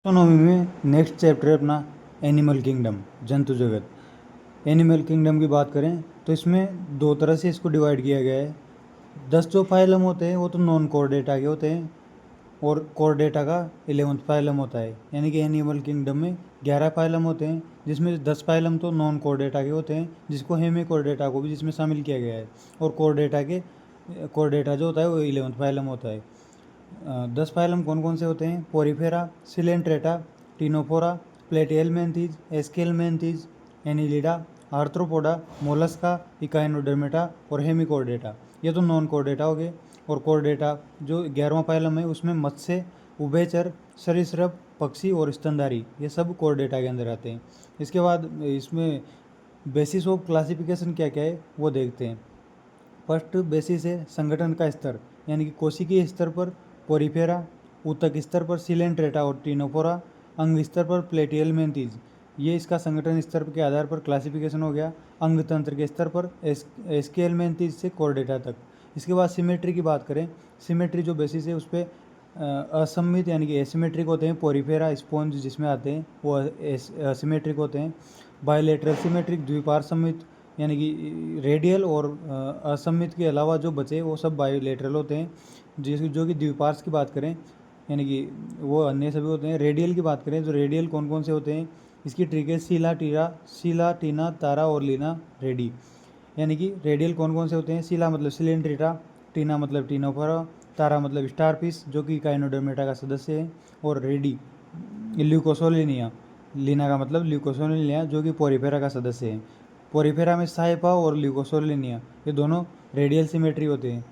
Taxonomy में next chapter है अपना एनिमल किंगडम, जंतु जगत। एनिमल किंगडम की बात करें तो इसमें दो तरह से इसको डिवाइड किया गया है। 10 जो फाइलम होते हैं वो तो नॉन कोर्डेटा के होते हैं और कोर्डेटा का 11th फाइलम होता है। यानी कि एनिमल किंगडम में 11 फाइलम होते हैं, जिसमें 10 फाइलम तो नॉन कोर्डेटा के होते हैं, जिसको हेमी कोर्डेटा को भी जिसमें शामिल किया गया है। और कोर्डेटा जो होता है वो 11th फाइलम होता है। 10 फाइलम कौन कौन से होते हैं? Porifera, Coelenterata, Ctenophora, Platyhelminthes, Aschelminthes, Annelida, Arthropoda, Mollusca, Echinodermata और हेमिकोर्डेटा। ये तो नॉन कोर्डेटा हो गए। और कोर्डेटा जो 11वां फाइलम है उसमें मत्स्य, उभयचर, सरीसृप, पक्षी और स्तनधारी, ये सब कोर्डेटा के अंदर आते हैं। इसके बाद इसमें बेसिस ऑफ क्लासिफिकेशन क्या क्या है वो देखते हैं। फर्स्ट बेसिस है संगठन का स्तर, यानी कि कोशिकीय स्तर पर पोरीफेरा, ऊतक स्तर पर सिलेंट्रेटा और टिनोफोरा, अंग स्तर पर प्लेटिहेल्मिन्थीज। ये इसका संगठन स्तर के आधार पर क्लासिफिकेशन हो गया। अंग तंत्र के स्तर पर एस्केल्मिन्थीज से कोर्डेटा तक। इसके बाद सिमेट्री की बात करें, सिमेट्री जो बेसिस है उस पर असममित यानी कि एसिमेट्रिक होते हैं पोरीफेरा, स्पॉन्ज जिसमें आते हैं वो असिमेट्रिक होते हैं। बायलेटरल सिमेट्रिक द्विपार्श्व सममित यानी कि रेडियल और असममित के अलावा जो बचे वो सब बायोलेटरल होते हैं। जो कि द्विपार्श्व की बात करें यानी कि वो अन्य सभी होते हैं। रेडियल की बात करें तो रेडियल कौन कौन से होते हैं? इसकी ट्रिक है सीला, टीना, तारा और लीना रेडी। यानी कि रेडियल कौन कौन से होते हैं? सीला मतलब सिलेंट्रेटा, टीना मतलब टीनोफोरा, तारा मतलब स्टारफिश जो कि काइनोडर्मेटा का सदस्य है, और रेडी ल्यूकोसोलिनिया, लीना का मतलब ल्यूकोसोलिनिया जो कि पोरीफेरा का सदस्य है। पोरीफेरा में साइपा और ल्यूकोसोलिनिया ये दोनों रेडियल सिमेट्री होते हैं।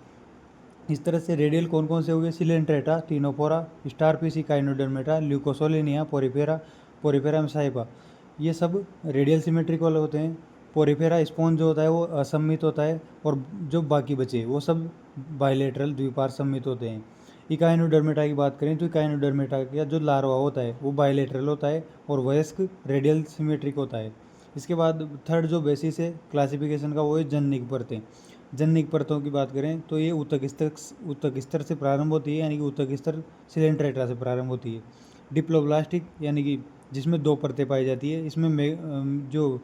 इस तरह से रेडियल कौन कौन से हो गए? Coelenterata, Ctenophora, starfish, Echinodermata, Leucosolenia, Porifera में साइपा, ये सब रेडियल सिमेट्रिक वाले होते हैं। पोरीफेरा स्पॉन्ज जो होता है वो असममित होता है, और जो बाकी बचे वो सब बायलेटरल द्विपार्श्व सममित होते हैं। इकाइनोडर्मेटा की बात करें तो इकाइनोडर्मेटा का जो लार्वा होता है वो बायलेटरल होता है और वयस्क रेडियल सिमेट्रिक होता है। इसके बाद थर्ड जो बेसिस है क्लासिफिकेशन का वो है जननिक परतें। जननिक परतों की बात करें तो ये ऊतक स्तर से प्रारंभ होती है, यानी कि ऊतक स्तर सिलेंट्रेटा से प्रारंभ होती है। डिप्लोब्लास्टिक यानी कि जिसमें दो परतें पाई जाती है, इसमें जो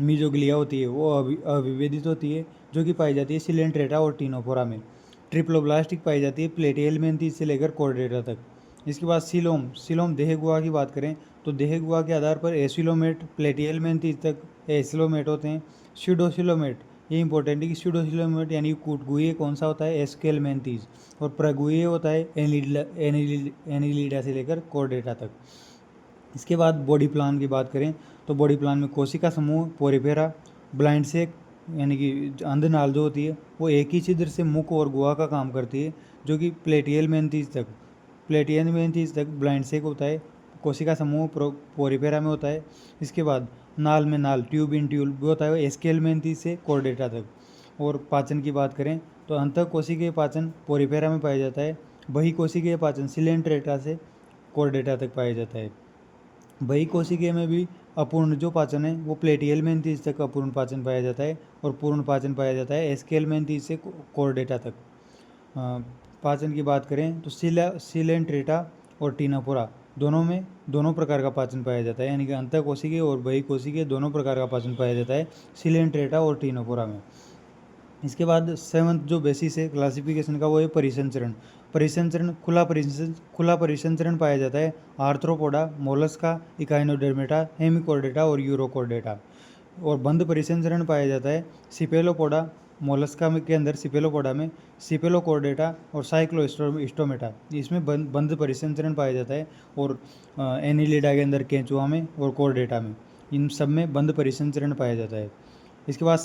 मीजोग्लिया होती है वो अविभेदित होती है, जो कि पाई जाती है सिलेंट्रेटा और टिनोफोरा में। ट्रिप्लोब्लास्टिक पाई जाती है प्लेटिहेल्मिन्थीज से लेकर कोर्डेटा तक। इसके बाद सिलोम देह गुहा की बात करें तो देह गुहा के आधार पर एसिलोमेट प्लेटिहेल्मिन्थीज तक एसिलोमेट होते हैं। स्यूडोसिलोमेट, ये इंपॉर्टेंट है कि स्यूडोसिलोमेट यानी कूटगुहीय कौन सा होता है? एस्केल्मेंथीज। और प्रगुहीय होता है एनिलिडा से लेकर कोर्डेटा तक। इसके बाद बॉडी प्लान की बात करें तो बॉडी प्लान में कोशिका समूह पोरीफेरा, ब्लाइंड सेक यानी कि अंधनाल जो होती है वो एक ही छिद्र से मुख और गुहा का काम करती है, जो कि प्लेटिहेल्मिन्थीज तक ब्लाइंड सेक होता है। कोशिका समूह पोरीफेरा में होता है। इसके बाद नाल में नाल ट्यूब इन ट्यूब होता है एस्केल्मेंथीज से कोर्डेटा तक। और पाचन की बात करें तो अंतःकोशिकीय पाचन पोरीफेरा में पाया जाता है। बहिकोशिकीय पाचन सिलेंट्रेटा से कोर्डेटा तक पाया जाता है। बहिकोशिकीय में भी अपूर्ण जो पाचन है वो प्लेटिहेल्मिन्थीज तक अपूर्ण पाचन पाया जाता है, और पूर्ण पाचन पाया जाता है एस्केल्मेंथीज से कोर्डेटा तक। पाचन की बात करें तो सिलेंट्रेटा और टिनोफोरा दोनों प्रकार का पाचन पाया जाता है, यानी कि अंतःकोशिकीय और बहिकोशिकीय दोनों प्रकार का पाचन पाया जाता है सिलेंट्रेटा और टिनोफोरा में। इसके बाद सेवंथ जो बेसिस है क्लासिफिकेशन का वो है परिसंचरण खुला परिसंचरण पाया जाता है आर्थ्रोपोडा, मोलस्का, इकाइनोडर्मेटा, हेमिकोर्डेटा और यूरोकोर्डेटा। और बंद परिसंचरण पाया जाता है सिपेलोपोडा, मोलस्का में के अंदर सिपेलोपोडा में सिपेलोकोर्डेटा और साइक्लोस्टोमेटा, इसमें बंद परिसंचरण पाया जाता है। और एनिलिडा के अंदर केंचुआ में और कोर्डेटा में, इन सब में बंद परिसंचरण पाया जाता है। इसके बाद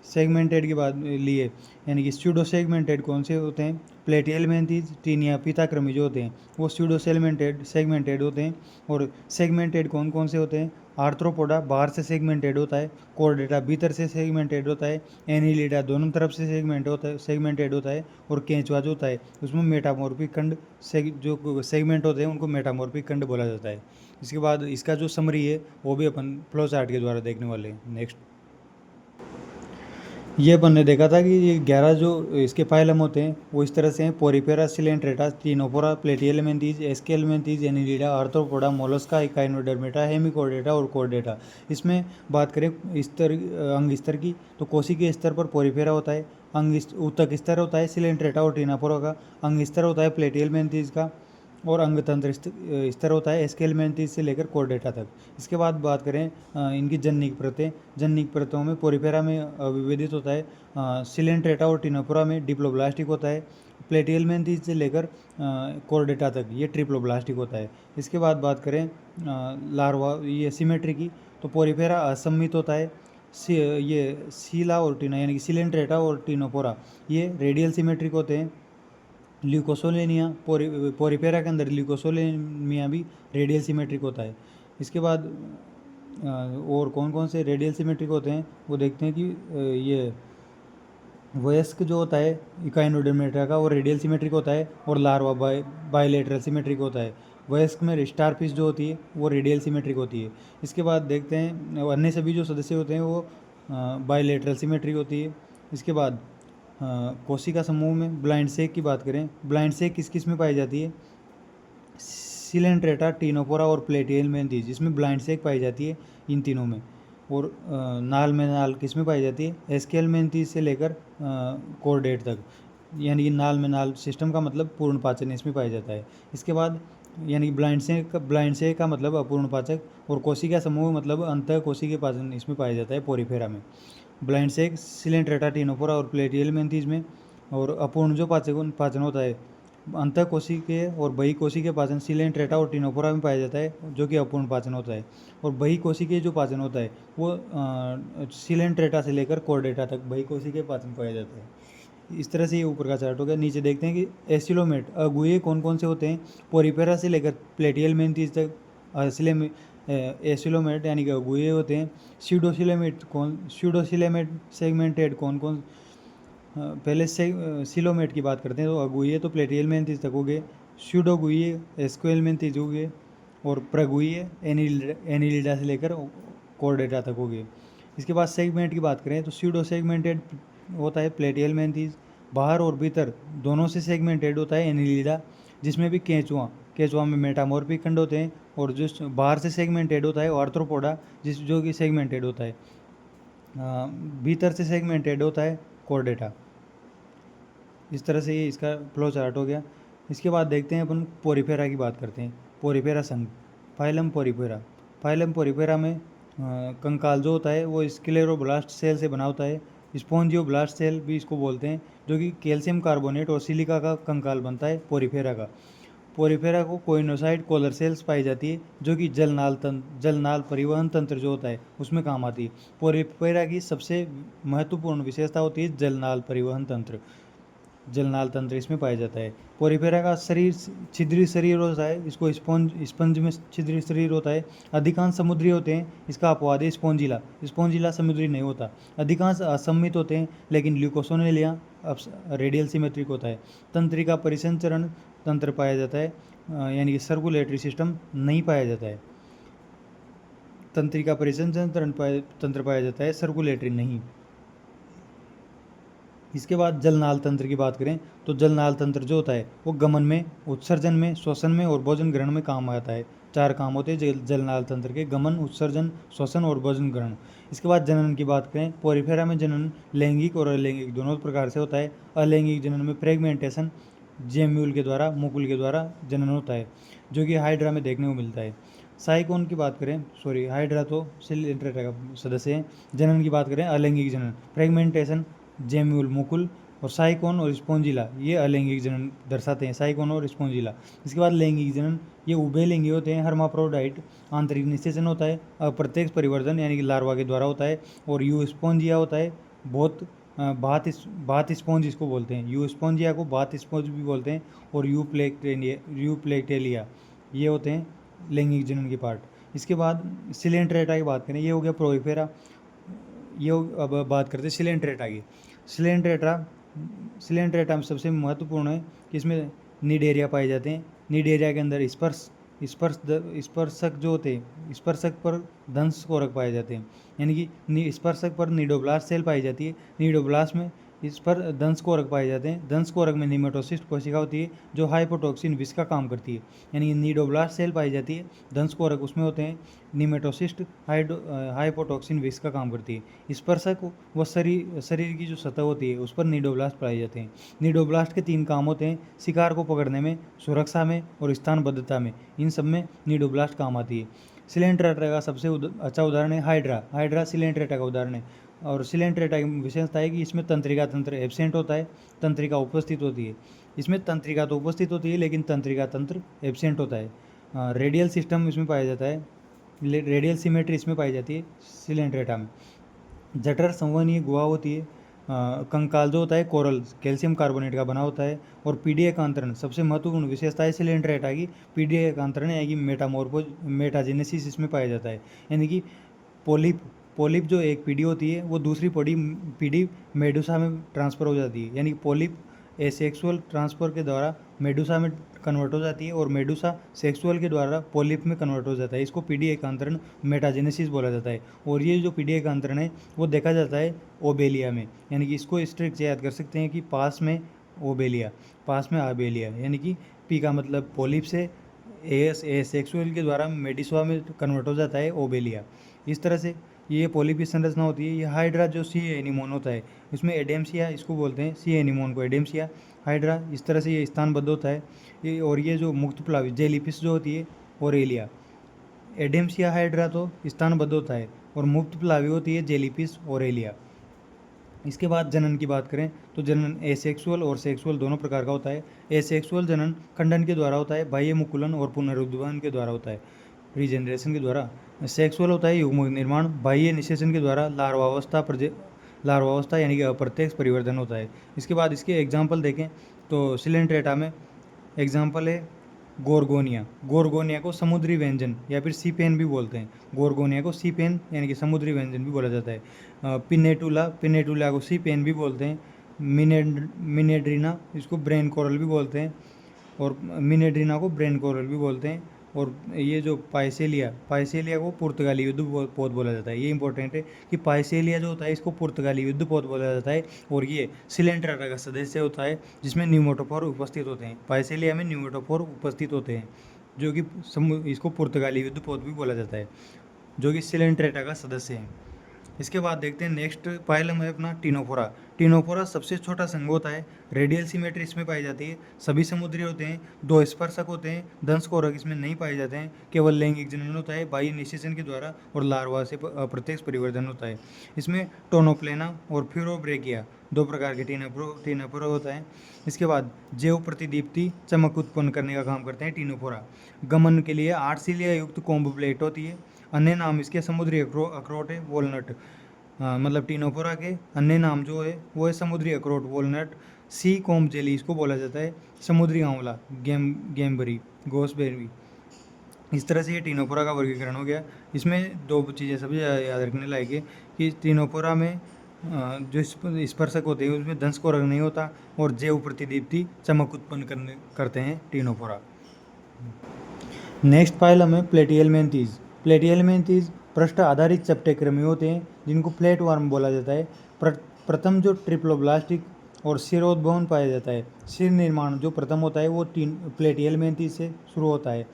सेगमेंटेड की बात लिए, यानी कि स्यूडो सेगमेंटेड कौन से होते हैं? प्लेटिहेल्मिन्थीज, टीनिया, पिताक्रमी जो होते हैं वो स्यूडो सेगमेंटेड होते हैं। और सेगमेंटेड कौन कौन से होते हैं? आर्थ्रोपोडा बाहर से सेगमेंटेड होता है, कोर्डेटा भीतर से सेगमेंटेड होता है, एनिलिडा दोनों तरफ से सेगमेंटेड होता है, और केंचुआ जो होता है उसमें मेटामॉर्फिक खंड जो सेगमेंट होते हैं उनको मेटामॉर्फिक खंड बोला जाता है। इसके बाद इसका जो समरी है वो भी अपन फ्लो चार्ट के द्वारा देखने वाले हैं। नेक्स्ट, ये अपन ने देखा था कि ये 11 जो इसके फाइलम होते हैं वो इस तरह से हैं: Porifera, Coelenterata, Ctenophora, Platyhelminthes, Aschelminthes, Annelida, Arthropoda, Mollusca, Echinodermata, Hemichordata और कोर्डेटा। इसमें बात करें स्तर, अंग स्तर की, तो कोशिकीय स्तर पर पोरिफेरा होता है, ऊतक स्तर होता है सिलेंट्रेटा और टिनोफोरा का, अंग स्तर होता है प्लेटिहेल्मिन्थीज का, और अंग तंत्र स्तर होता है एस्केल्मिन्थीज से लेकर कोर्डेटा तक। इसके बाद बात करें इनकी जन्निक परतें, जन्निक परतों में पोरिफेरा में विभेदित होता है, सिलेंट्रेटा और टिनोफोरा में डिप्लोब्लास्टिक होता है, प्लेटिहेल्मिन्थीज से लेकर कोर्डेटा तक ये ट्रिप्लोब्लास्टिक होता है। इसके बाद बात करें लार्वा ये सिमेट्री की, तो पोरिफेरा असममित होता है, ये सीला और टिना यानी कि सिलेंट्रेटा और टिनोफोरा ये रेडियल सिमेट्रिक होते हैं। ल्यूकोसोलेनिया पोरिफेरा के अंदर ल्यूकोसोलेनिया भी रेडियल सिमेट्रिक होता है। इसके बाद और कौन कौन से रेडियल सिमेट्रिक होते हैं वो देखते हैं कि ये वयस्क जो होता है इकाइनोडर्मेटा का वो रेडियल सिमेट्रिक होता है, और लार्वा बायलेटरल सिमेट्रिक होता है। वयस्क में स्टारफिश जो होती है वो रेडियल सिमेट्रिक होती है। इसके बाद देखते हैं अन्य सभी जो सदस्य होते हैं वो बायलेटरल सिमेट्रिक होती है। इसके बाद कोशिका समूह में ब्लाइंड सेक की बात करें, ब्लाइंड सेक किस किस में पाई जाती है? सिलेंट्रेटा, टिनोफोरा और प्लेटिहेल्मिन्थीज, जिसमें ब्लाइंड सेक पाई जाती है इन तीनों में। और नाल में नाल किस में पाई जाती है? एस्केल्मिन्थीज से लेकर कोर्डेट तक, यानी कि नाल में नाल सिस्टम का मतलब पूर्ण पाचन इसमें पाया जाता है। इसके बाद यानी कि ब्लाइंड सेक का मतलब अपूर्ण पाचक, और कोशिका समूह मतलब अंतः कोशिकीय पाचन इसमें पाया जाता है पोरिफेरा में। ब्लाइंड सेक सिलेंट्रेटा, टिनोफोरा और प्लेटिहेल्मिन्थीज में, और अपूर्ण जो पाचन होता है अंतः कोशिकीय और बहिकोशिकीय पाचन सिलेंट्रेटा और टिनोफोरा में पाया जाता है, जो कि अपूर्ण पाचन होता है। और बहिकोशिकीय जो पाचन होता है वो सिलेंट्रेटा से लेकर कोर्डेटा तक बहिकोशिकीय पाचन पाया जाता है। इस तरह से ये ऊपर का चार्ट हो गया। नीचे देखते हैं कि एसिलोमेट अगुए कौन कौन से होते हैं? पोरिफेरा से लेकर प्लेटिहेल्मिन्थीज तक एसिलोमेट यानी कि अगुए होते हैं। स्यूडोसिलेमेट सेगमेंटेड कौन कौन? पहले से सिलोमेट की बात करते हैं, तो अगुए तो प्लेटिहेल्मिन्थीज तक हो गए, स्यूडोगुए एस्क्वेल्मिन्थीज हो गए, और प्रगुए एनिलिडा से लेकर कोर्डेटा तक हो गए। इसके बाद सेगमेंट की बात करें तो स्यूडो सेगमेंटेड होता है प्लेटिहेल्मिन्थीज, बाहर और भीतर दोनों से सेगमेंटेड होता है एनिलिडा, जिसमें भी केंचुआ में मेटामॉर्फिक खंड होते हैं, और जो बाहर से सेगमेंटेड होता है आर्थ्रोपोडा जो कि सेगमेंटेड होता है, भीतर से सेगमेंटेड होता है कोर्डेटा। इस तरह से ये इसका फ्लो चार्ट हो गया। इसके बाद देखते हैं अपन पोरिफेरा की बात करते हैं। पोरिफेरा संघ, फाइलम पोरिफेरा में कंकाल जो होता है वो स्क्लेरोब्लास्ट सेल से बना होता है, स्पोंजियोब्लास्ट सेल भी इसको बोलते हैं, जो कि कैल्शियम कार्बोनेट और सिलिका का कंकाल बनता है पोरिफेरा का। पोरिफेरा को कोइनोसाइड कॉलर सेल्स पाई जाती है, जो कि जलनाल परिवहन तंत्र जो होता है उसमें काम आती है। पोरिफेरा की सबसे महत्वपूर्ण विशेषता होती है जलनाल परिवहन तंत्र, जलनाल तंत्र इसमें पाया जाता है। पोरिफेरा का शरीर छिद्री शरीर होता है, इसको स्पंज में छिद्री शरीर होता है। अधिकांश समुद्री होते हैं, इसका अपवाद है स्पोंजिला समुद्री नहीं होता। अधिकांश असम्मित होते हैं, लेकिन ल्यूकोसोनेलिया रेडियल सिमेट्रिक होता है। तंत्रिका परिसंचरण तंत्र पाया जाता है, यानी कि सर्कुलेटरी सिस्टम नहीं पाया जाता है। तंत्रिका परिसंचरण तंत्र पाया जाता है, सर्कुलेटरी नहीं। इसके बाद जलनाल तंत्र की बात करें तो जलनाल तंत्र जो होता है वो गमन में, उत्सर्जन में, श्वसन में और भोजन ग्रहण में काम आता है। 4 काम होते हैं जलनाल तंत्र के: गमन, उत्सर्जन, श्वसन और भोजन ग्रहण। इसके बाद जनन की बात करें, पोरिफेरा में जनन लैंगिक और अलैंगिक दोनों प्रकार से होता है। अलैंगिक जनन में फ्रेगमेंटेशन जेम्यूल के द्वारा, मुकुल के द्वारा जनन होता है, जो कि हाइड्रा में देखने को मिलता है। साइकोन की बात करें, हाइड्रा तो सिलेंट्रेटा का सदस्य है। जनन की बात करें अलैंगिक जनन, फ्रेगमेंटेशन जेम्यूल मुकुल, और साइकोन और स्पोंजिला ये अलैंगिक जनन दर्शाते हैं, साइकोन और स्पोंजिला। इसके बाद लैंगिक जनन ये उभयलिंगी होते हैं। हर्माफ्रोडाइट आंतरिक निषेचन होता है, अप्रत्यक्ष परिवर्तन यानी कि लार्वा के द्वारा होता है, और यू स्पोंजिया होता है बहुत बात स्पॉन्ज इसको बोलते हैं, यू स्पॉन्जिया को बात स्पॉन्ज भी बोलते हैं, और यू प्लेक्टेलिया ये होते हैं लैंगिक जनन के पार्ट। इसके बाद सिलेंट्रेटा की बात करें, ये हो गया प्रोइफेरा। ये अब बात करते हैं सिलेंट्रेटा की। सिलेंट्रेटा में सबसे महत्वपूर्ण है कि इसमें निडेरिया पाए जाते हैं। निडेरिया के अंदर स्पर्श स्पर्शक जो होते हैं, स्पर्शक पर दंश कोरक पाए जाते हैं, यानी कि स्पर्शक पर निडोब्लास्ट सेल पाई जाती है, निडोब्लास्ट में इस पर दंश कोरक पाए जाते हैं, दंश कोरक में निमेटोसिस्ट कोशिका होती है जो हाइपोटॉक्सिन विष का काम करती है, यानी निडोब्लास्ट सेल पाई जाती है, दंश कोरक उसमें होते हैं, निमेटोसिस्ट हाइपोटॉक्सिन विष का काम करती है। स्पर्शक व शरीर की जो सतह होती है उस पर निडोब्लास्ट पाए जाते हैं। निडोब्लास्ट के 3 काम होते हैं, शिकार को पकड़ने में, सुरक्षा में और स्थानबद्धता में, इन सब में निडोब्लास्ट काम आती है। सिलेंट्रेटा का सबसे अच्छा उदाहरण है हाइड्रा। हाइड्रा सिलेंट्रेटा का उदाहरण है, और सिलेंट्रेटा की विशेषता है कि इसमें तंत्रिका तंत्र एब्सेंट होता है, तंत्रिका उपस्थित होती है। इसमें तंत्रिका तो उपस्थित होती है लेकिन तंत्रिका तंत्र एब्सेंट होता है। रेडियल सिस्टम इसमें पाया जाता है, रेडियल सिमेट्री इसमें पाई जाती है सिलेंट्रेटा में। जठर संवहनीय गुहा होती है। कंकाल जो होता है कोरल कैल्शियम कार्बोनेट का बना होता है। और पीडी एकांतरण सबसे महत्वपूर्ण विशेषता है सिलेंट्रेटा की, पीडी एकांतरण यानी कि मेटाजेनेसिस इसमें पाया जाता है, यानी कि पोलिप जो एक पीडी होती है वो दूसरी पीडी मेडुसा में ट्रांसफ़र हो जाती है, यानी पोलिप एसेक्सुअल ट्रांसफ़र के द्वारा मेडुसा में कन्वर्ट हो जाती है और मेडुसा सेक्सुअल के द्वारा पोलिप में कन्वर्ट हो जाता है। इसको पीडी एकांतरण मेटाजेनेसिस बोला जाता है। और ये जो पीडी एकांतरण है वो देखा जाता है ओबेलिया में, यानी कि इसको इस ट्रिक से याद कर सकते हैं कि पास में ओबेलिया, पास में आबेलिया, यानी कि पी का मतलब पोलिप से सेक्सुअल के द्वारा मेडिसवा में कन्वर्ट हो जाता है ओबेलिया। इस तरह से ये पोलिप की संरचना होती है। ये हाइड्रा जो सी एनीमोन होता है इसमें एडेम्सिया इसको बोलते हैं, सी एनीमोन को एडेम्सिया, हाइड्रा इस तरह से ये स्थानबद्ध होता है। ये और ये जो मुक्त प्लावी जेलीफिश जो होती है ओरेलिया, एडेम्सिया हाइड्रा तो स्थानबद्ध होता है और मुक्त प्लावी होती है जेलीफिश ओरेलिया। इसके बाद जनन की बात करें तो जनन एसेक्सुअल और सेक्सुअल दोनों प्रकार का होता है। एसेक्सुअल जनन खंडन के द्वारा होता है, बाह्य मुकुलन और पुनरुद्भवन के द्वारा होता है, रीजनरेशन के द्वारा। सेक्सुअल होता है युग्म निर्माण, बाह्य निषेचन के द्वारा लार्वावस्था यानी कि अप्रत्यक्ष परिवर्तन होता है। इसके बाद इसके एग्जाम्पल देखें तो सिलेंट्रेटा में एग्जाम्पल है गोरगोनिया। गोरगोनिया को समुद्री व्यंजन या फिर सी पेन भी बोलते हैं। गोरगोनिया को सी पेन यानी कि समुद्री व्यंजन भी बोला जाता है। पिनेटुला को सी पेन भी बोलते हैं। मिनेड्रीना इसको ब्रेन कोरल भी बोलते हैं, और मिनेड्रीना को ब्रेन कोरल भी बोलते हैं। और ये जो पाइसेलिया को पुर्तगाली युद्ध पोत बोला जाता है। ये इंपॉर्टेंट है कि पाइसेलिया जो होता है इसको पुर्तगाली युद्ध पोत बोला जाता है, और ये सिलेंट्रेटा का सदस्य होता है जिसमें न्यूमेटोफोर उपस्थित होते हैं। पाइसेलिया में न्यूमेटोफोर उपस्थित होते हैं जो कि इसको पुर्तगाली युद्ध पोत भी बोला जाता है, जो कि सिलेंट्रेटा का सदस्य है। इसके बाद देखते हैं नेक्स्ट पाइलम है अपना टीनोफोरा। टीनोफोरा सबसे छोटा संघ होता है, रेडियल सिमेट्री इसमें पाई जाती है, सभी समुद्री होते हैं, 2 स्पर्शक होते हैं, दंश कोरक इसमें नहीं पाए जाते हैं, केवल लैंगिक जनन होता है बाह्य निषेचन के द्वारा और लार्वा से अप्रत्यक्ष परिवर्तन होता है। इसमें टोनोप्लेना और फ्यूरोब्रेकिया 2 प्रकार के टीनोफोरा होता है। इसके बाद जैव प्रतिदीप्ति चमक उत्पन्न करने का काम करते हैं टीनोफोरा। गमन के लिए 8 सिलिया युक्त कोम्ब प्लेट होती है। अन्य नाम इसके समुद्री अखरोट है, वॉलनट। मतलब टीनोफोरा के अन्य नाम जो है वो है समुद्री अखरोट, वॉलनट, सी कोम जेली इसको बोला जाता है, समुद्री आंवला, गेमबरी, गोसबेरी। इस तरह से ये टीनोफोरा का वर्गीकरण हो गया। इसमें 2 चीज़ें सबसे याद रखने लायक है कि टीनोफोरा में जो स्पर्शक होते हैं उसमें दंश कोरक नहीं होता, और जैव प्रतिदीप्ति चमक उत्पन्न करते हैं टीनोफोरा। नेक्स्ट फाइलम है प्लेटिहेल्मिन्थीज। प्लेटिहेल्मिन्थीज पृष्ठ आधारित चपटे होते हैं जिनको प्लेट वर्म बोला जाता है। प्रथम जो ट्रिप्लोब्लास्टिक और सिरोद्भवन पाया जाता है, सिर निर्माण जो प्रथम होता है वो प्लेटिहेल्मिन्थीज से शुरू होता है।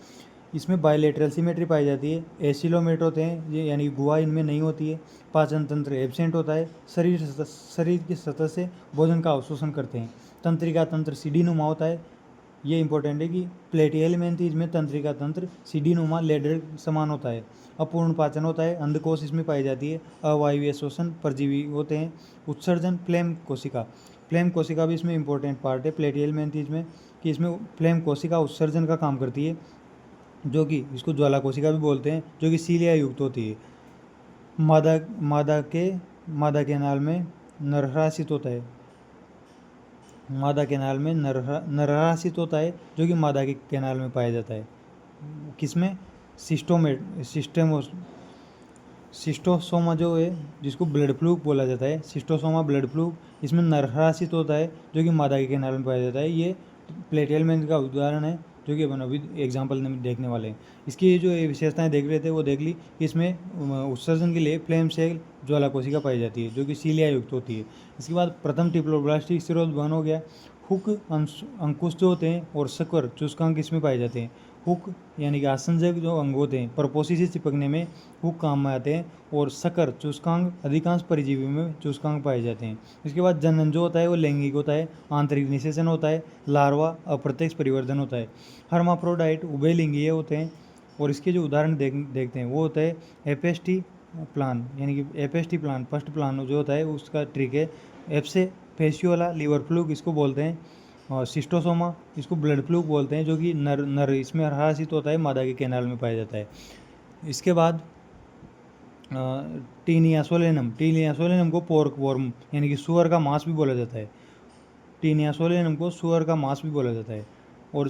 इसमें बायलेटरल सिमेट्री पाई जाती है, एसिलोमेट होते हैं ये यानी गुहा इनमें नहीं होती है, पाचन तंत्र एब्सेंट होता है, शरीर की सतह से भोजन का अवशोषण करते हैं, तंत्रिका तंत्र सीढ़ी नुमा होता है। ये इंपॉर्टेंट है कि प्लेटिहेल्मिन्थीज में तंत्रिका तंत्र सीढ़ी नुमा लेडर समान होता है। अपूर्ण पाचन होता है, अंधकोश इसमें पाई जाती है, अवायवीय शोषण परजीवी होते हैं, उत्सर्जन फ्लेम कोशिका भी इसमें इंपॉर्टेंट पार्ट है प्लेटिहेल्मिन्थीज में, कि इसमें फ्लेम कोशिका उत्सर्जन का काम करती है, जो कि इसको ज्वाला कोशिका भी बोलते हैं, जो कि सीलिया युक्त होती है। मादा के नाल में नरहरासित होता है, मादा केनाल में नरहरासित होता है, जो कि मादा के केनाल में पाया जाता है। किसमें? सिस्टोसोमा जो है जिसको ब्लड फ्लूक बोला जाता है, सिस्टोसोमा ब्लड फ्लूक इसमें नरहरासित होता है, जो कि मादा के केनाल में पाया जाता है। ये प्लेटिहेल्मिन्थ का उदाहरण है, जो कि अपन अभी एग्जाम्पल में देखने वाले हैं। इसकी जो ये विशेषताएं देख रहे थे वो देख ली कि इसमें उत्सर्जन के लिए फ्लेम सेल ज्वाला कोशिका पाई जाती है जो कि सीलिया युक्त होती है। इसके बाद प्रथम टिप्लोब्लास्टिक स्थिरोद्भवन हो गया। हुक अंकुश जो होते हैं और शक्कर चूस्कांक इसमें पाए जाते हैं। हुक यानी कि आसंजक जो अंग होते हैं परपोसी से चिपकने में हुक काम में आते हैं, और शक्कर चूस्कांक अधिकांश परजीवी में चूस्कांक पाए जाते हैं। इसके बाद जनन जो होता है वो लैंगिक होता है, आंतरिक निषेचन होता है, लार्वा अप्रत्यक्ष परिवर्धन होता है। हर्माफ्रोडाइट उभयलिंगीय होते हैं, और इसके जो उदाहरण देखते हैं वो होता है एपेस्टी प्लान, यानी कि एपेस्टी प्लान फर्स्ट प्लान जो होता है उसका ट्रिक है। एप्से फेसियोला लिवर फ्लूक इसको बोलते हैं, और सिस्टोसोमा इसको ब्लड फ्लूक बोलते हैं, जो कि नर इसमें हरासित होता है, मादा के कैनाल में पाया जाता है। इसके बाद टीनियासोलेनम को पोर्क वर्म यानी कि सुअर का मांस भी बोला जाता है। टीनियासोलेनम को सुअर का मांस भी बोला जाता है। और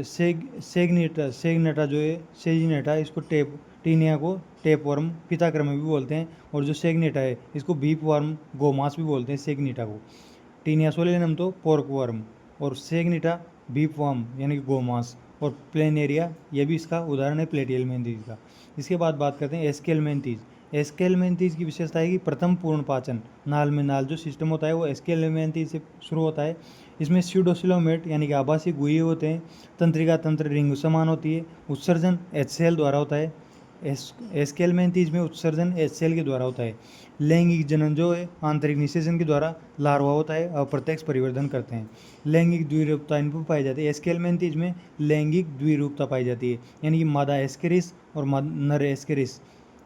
सेगनेटा जो है सेजिनेटा इसको टीनिया को टेप वर्म पिताक्रम भी बोलते हैं, और जो सेगनेटा है इसको बीफ वर्म गोमांस भी बोलते हैं सेगनीटा को। टीनियासोलेनम तो पोर्क वर्म, और सेगनीटा बीफ वर्म यानी कि गोमांस, और प्लेनेरिया ये भी इसका उदाहरण है प्लेटियल मेंथीज का। इसके बाद बात करते हैं एस्केलमेंथीज। एस्केलमेंथीज की विशेषता है कि प्रथम पूर्ण पाचन नाल में नाल जो सिस्टम होता है वो एस्केलमेंथीज से शुरू होता है। इसमें स्यूडोसिलोमेट यानी कि आभासी गुहे होते हैं। तंत्रिका तंत्र रिंग समान होती है। उत्सर्जन HCl द्वारा होता है। एस्केलमेंथीज में उत्सर्जन HCl के द्वारा होता है। लैंगिक जनन जो है आंतरिक निषेचन के द्वारा लार्वा होता है, अप्रत्यक्ष परिवर्धन करते हैं। लैंगिक द्विरूपता इनको पाई जाती है। एस्केलमेंथीज में लैंगिक द्विरूपता पाई जाती है, यानी कि मादा एस्केरिस और नर एस्केरिस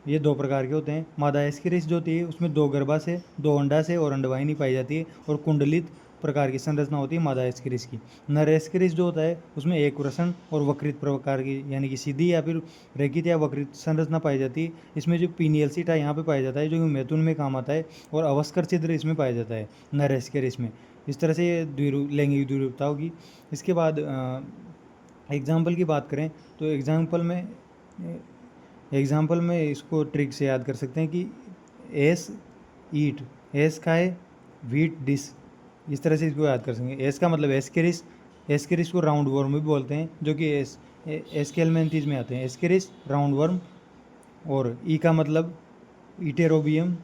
ये दो प्रकार के होते हैं। मादा एस्केरिस जो होती है उसमें 2 गर्भाशय 2 अंडाशय और अंडवाहिनी पाई जाती है, और कुंडलित प्रकार की संरचना होती है मादा एस्केरिस की। नर एस्केरिस जो होता है उसमें एक वृषण और वक्रित प्रकार की यानी कि सीधी या फिर रेखित या वक्रित संरचना पाई जाती है। इसमें जो पीनियल सीटा यहाँ पे पाया जाता है जो कि मैथुन में काम आता है, और अवस्कर छिद्र इसमें पाया जाता है नर एस्केरिस में। इस तरह से ये लैंगिक द्विरूपता होगी। इसके बाद एग्जाम्पल की बात करें तो एग्जाम्पल में इसको ट्रिक से याद कर सकते हैं कि एस खाए व्हीट डिश, इस तरह से इसको याद कर सकेंगे। एस का मतलब एस्केरिस को राउंड वर्म भी बोलते हैं, जो कि एस्केलमेंथीज में आते हैं। एस्केरिस राउंड वर्म, और ई का मतलब इटेरोबियम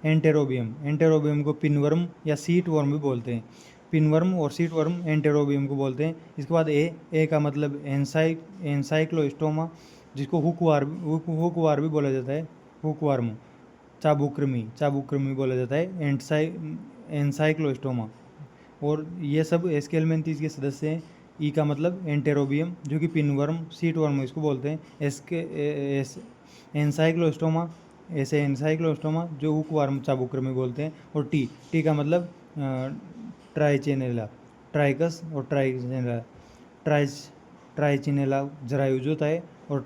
एंटेरोबियम को पिनवर्म या सीट वर्म भी बोलते हैं। पिनवर्म और सीट वर्म एंटेरोबियम को बोलते हैं। इसके बाद ए का मतलब एनसाइक्लोस्टोमा जिसको हुकवार भी बोला जाता है, हुकवार्म। चाबुक्रमी बोला जाता है, एनसाइक्लोस्टोमा। और ये सब एस्केलमेंथीज के सदस्य हैं। ई का मतलब एंटेरोबियम जो कि पिनवर्म सीट वर्म इसको बोलते हैं। एनसाइक्लोस्टोमा जो हुकवार्म चाबुक्रमी बोलते हैं। और टी का मतलब ट्राइचेनेला ट्राइकस और ट्राइचिनेला जरायुज होता है। और